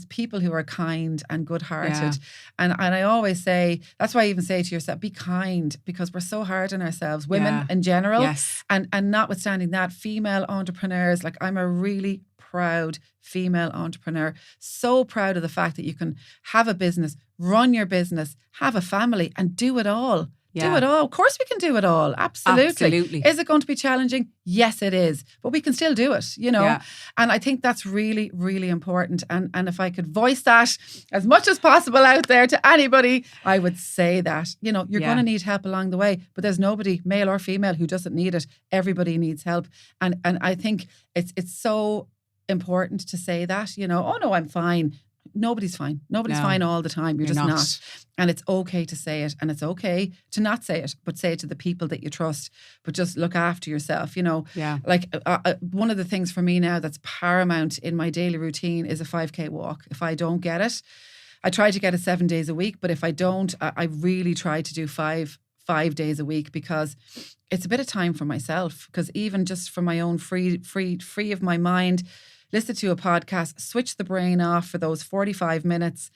people who are kind and good-hearted. Yeah. And I always say, that's why I even say to yourself, be kind, because we're so hard on ourselves, women in general. Yes. And notwithstanding that, female entrepreneurs, like I'm a really proud female entrepreneur. So proud of the fact that you can have a business, run your business, have a family, and do it all. Yeah. Do it all. Of course we can do it all. Absolutely. Absolutely. Is it going to be challenging? Yes, it is. But we can still do it, Yeah. And I think that's really, really important. And if I could voice that as much as possible out there to anybody, I would say that, you're going to need help along the way, but there's nobody, male or female, who doesn't need it. Everybody needs help. And I think it's so important to say that, oh no, I'm fine. Nobody's fine. Nobody's fine all the time. You're just not. And it's okay to say it, and it's okay to not say it, but say it to the people that you trust. But just look after yourself, Yeah. Like one of the things for me now that's paramount in my daily routine is a 5K walk. If I don't get it, I try to get it 7 days a week. But if I don't, I really try to do five days a week, because it's a bit of time for myself. Because even just for my own free of my mind, listen to a podcast, switch the brain off for those 45 minutes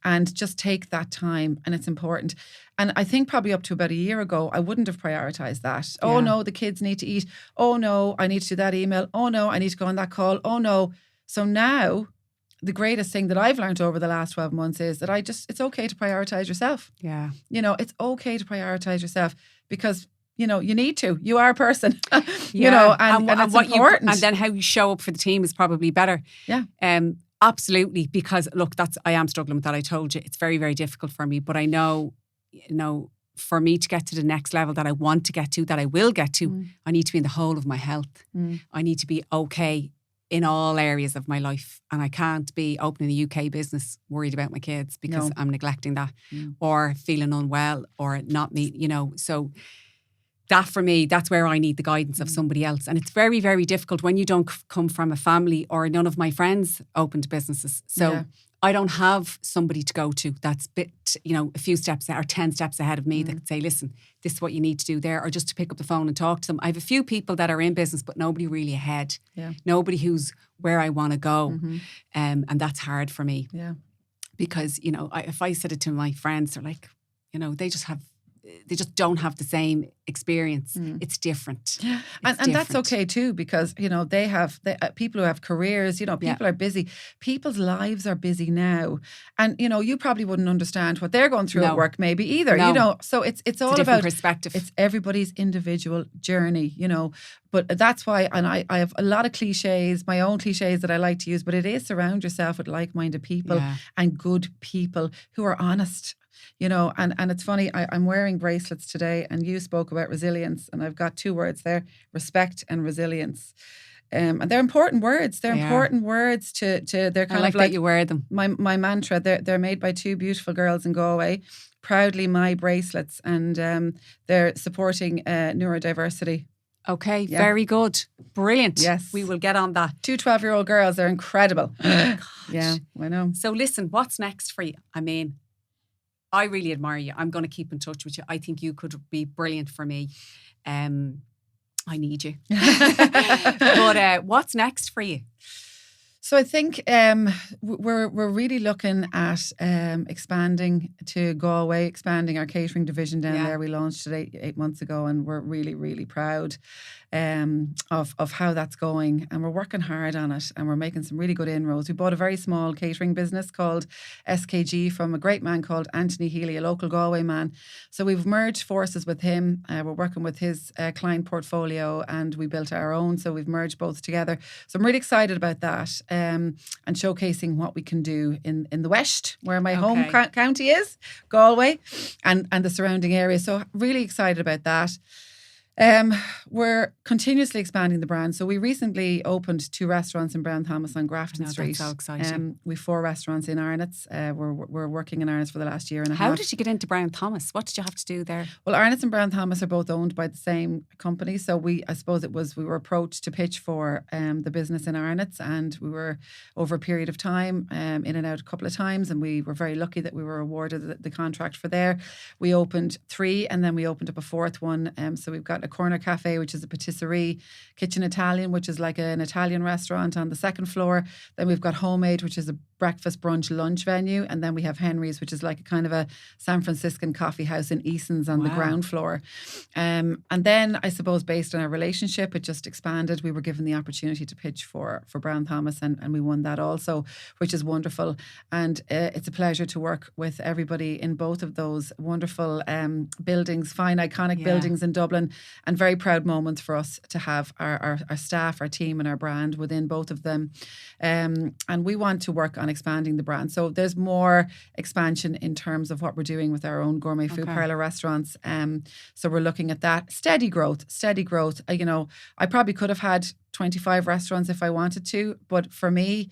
and just take that time. And it's important. And I think probably up to about a year ago, I wouldn't have prioritized that. Yeah. Oh no, the kids need to eat. Oh no, I need to do that email. Oh no, I need to go on that call. Oh no. So now the greatest thing that I've learned over the last 12 months is that it's okay to prioritize yourself. Yeah. It's okay to prioritize yourself, because you need to. You are a person, and it's important. And then how you show up for the team is probably better. Yeah. Absolutely. Because look, I am struggling with that. I told you it's very, very difficult for me. But I know, for me to get to the next level that I want to get to, that I will get to, I need to be in the whole of my health. I need to be okay in all areas of my life. And I can't be opening a UK business worried about my kids because I'm neglecting that, or feeling unwell, or not me, so that for me, that's where I need the guidance of somebody else. And it's very, very difficult when you don't come from a family, or none of my friends opened businesses. So I don't have somebody to go to that's a few steps or 10 steps ahead of me that could say, listen, this is what you need to do there, or just to pick up the phone and talk to them. I have a few people that are in business, but nobody really ahead. Yeah. Nobody who's where I want to go. And that's hard for me. Yeah. Because, if I said it to my friends, they're like, they just don't have the same experience. It's different. Yeah. And that's okay too, because, they have people who have careers, people are busy. People's lives are busy now. And, you probably wouldn't understand what they're going through at work maybe either, So it's all about perspective. It's everybody's individual journey, But that's why, and I have a lot of cliches, my own cliches that I like to use, but it is surround yourself with like-minded people and good people who are honest. And it's funny, I'm wearing bracelets today, and you spoke about resilience, and I've got 2 words there, respect and resilience. And they're important words. They're important words to they're kind I like of like that you wear them. My mantra. They're made by 2 beautiful girls in Galway, proudly my bracelets, and they're supporting neurodiversity. Okay, very good. Brilliant. Yes. We will get on that. 2 12-year-old girls, they're incredible. Yeah, I know. So listen, what's next for you? I mean, I really admire you. I'm going to keep in touch with you. I think you could be brilliant for me. I need you. But what's next for you? So I think we're really looking at expanding to Galway, expanding our catering division down there. We launched it 8 months ago, and we're really, really proud of how that's going. And we're working hard on it, and we're making some really good inroads. We bought a very small catering business called SKG from a great man called Anthony Healy, a local Galway man. So we've merged forces with him. We're working with his client portfolio, and we built our own. So we've merged both together. So I'm really excited about that. And showcasing what we can do in the West, where my home county is, Galway, and the surrounding area. So really excited about that. We're continuously expanding the brand. So we recently opened 2 restaurants in Brown Thomas on Grafton Street. That's so exciting. We've 4 restaurants in Arnott's. We're working in Arnott's for the last year and a half. How did you get into Brown Thomas? What did you have to do there? Well, Arnott's and Brown Thomas are both owned by the same company. So I suppose we were approached to pitch for the business in Arnott's, and we were over a period of time in and out a couple of times, and we were very lucky that we were awarded the contract for there. We opened 3, and then we opened up a 4th one. So we've got a corner cafe, which is a patisserie, kitchen Italian, which is like an Italian restaurant on the 2nd floor. Then we've got Homemade, which is a breakfast, brunch, lunch venue. And then we have Henry's, which is like a kind of a San Franciscan coffee house in Eason's on the ground floor. And then I suppose based on our relationship, it just expanded. We were given the opportunity to pitch for Brown Thomas, and we won that also, which is wonderful. And it's a pleasure to work with everybody in both of those wonderful buildings, fine, iconic buildings in Dublin, and very proud moments for us to have our staff, our team, and our brand within both of them. And we want to work on expanding the brand. So there's more expansion in terms of what we're doing with our own Gourmet Food Parlour restaurants. So we're looking at that. Steady growth. I probably could have had 25 restaurants if I wanted to, but for me,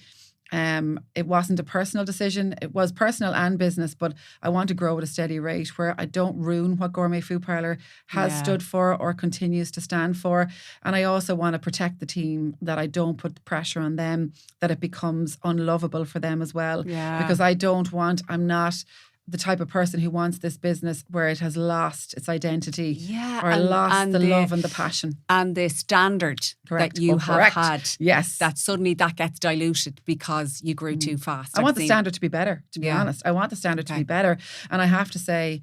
it wasn't a personal decision. It was personal and business, but I want to grow at a steady rate where I don't ruin what Gourmet Food Parlour has stood for or continues to stand for. And I also want to protect the team, that I don't put pressure on them, that it becomes unlovable for them as well. Because I'm not the type of person who wants this business where it has lost its identity or lost the love and the passion. And the standard that you have had. Yes. That suddenly that gets diluted because you grew too fast. I want the standard to be better, to be honest. I want the standard to be better. And I have to say,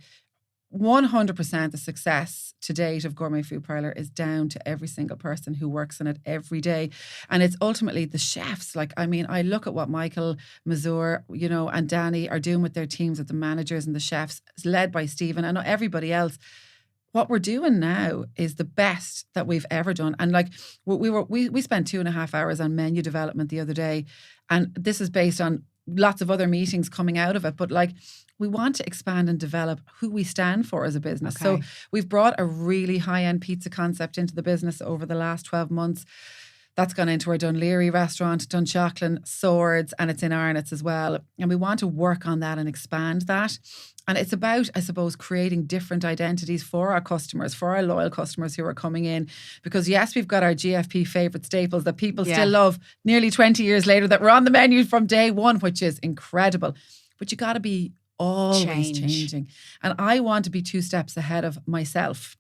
100% the success to date of Gourmet Food Parlour is down to every single person who works in it every day. And it's ultimately the chefs. I look at what Michael, Mazur, and Danny are doing with their teams of the managers and the chefs, led by Stephen and everybody else. What we're doing now is the best that we've ever done. And we spent 2.5 hours on menu development the other day. And this is based on lots of other meetings coming out of it. But we want to expand and develop who we stand for as a business. So we've brought a really high-end pizza concept into the business over the last 12 months. That's gone into our Dunleary restaurant, Dunshaughlin, Swords, and it's in Arnott's as well. And we want to work on that and expand that. And it's about, I suppose, creating different identities for our customers, for our loyal customers who are coming in. Because yes, we've got our GFP favourite staples that people still love nearly 20 years later, that were on the menu from day one, which is incredible. But you got to be always changing. And I want to be 2 steps ahead of myself.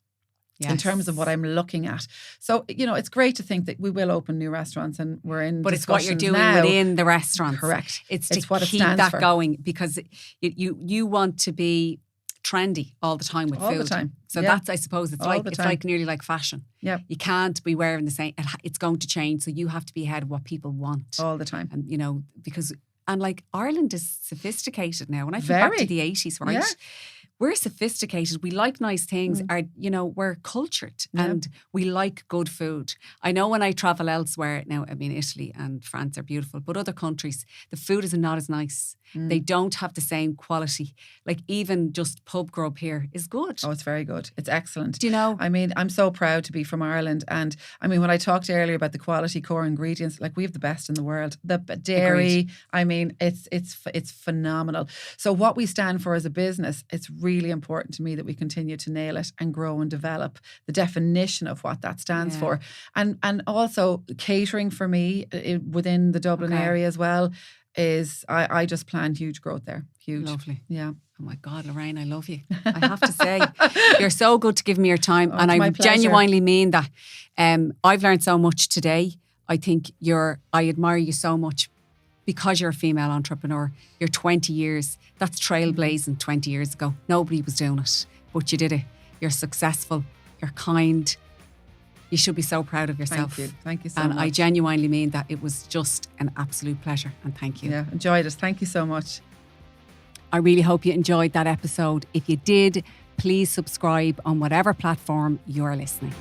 In terms of what I'm looking at. So, it's great to think that we will open new restaurants, and we're in But it's what you're doing now. within the restaurants. Correct. It's to what keep that going, because you want to be trendy all the time with all food. the time. So Yeah. that's, I suppose, it's All like the it's time. like nearly like fashion. Yeah. You can't be wearing the same. It's going to change. So you have to be ahead of what people want. all the time. And, you know, because, and like Ireland is sophisticated now. When I think back to Very. the 80s, right? Yeah. We're sophisticated. We like nice things. You know, we're cultured and we like good food. I know when I travel elsewhere now, I mean, Italy and France are beautiful, but other countries, the food is not as nice. They don't have the same quality. Like even just pub grub here is good. Oh, it's very good. It's excellent. Do you know? I mean, I'm so proud to be from Ireland. And I mean, when I talked earlier about the quality core ingredients, like we have the best in the world. The dairy, Agreed. I mean, it's phenomenal. So what we stand for as a business, it's really important to me that we continue to nail it and grow and develop the definition of what that stands for. And also catering for me within the Dublin area as well is I just plan huge growth there. Huge. Lovely. Yeah. Oh my God, Lorraine, I love you. I have to say, you're so good to give me your time. And it's my I pleasure. genuinely mean that. I've learned so much today. I think I admire you so much because you're a female entrepreneur. You're 20 years. That's trailblazing 20 years ago. Nobody was doing it, but you did it. You're successful. You're kind. You should be so proud of yourself. Thank you. Thank you so and much. I genuinely mean that. It was just an absolute pleasure. And thank you. Yeah, enjoyed it. Thank you so much. I really hope you enjoyed that episode. If you did, please subscribe on whatever platform you're listening.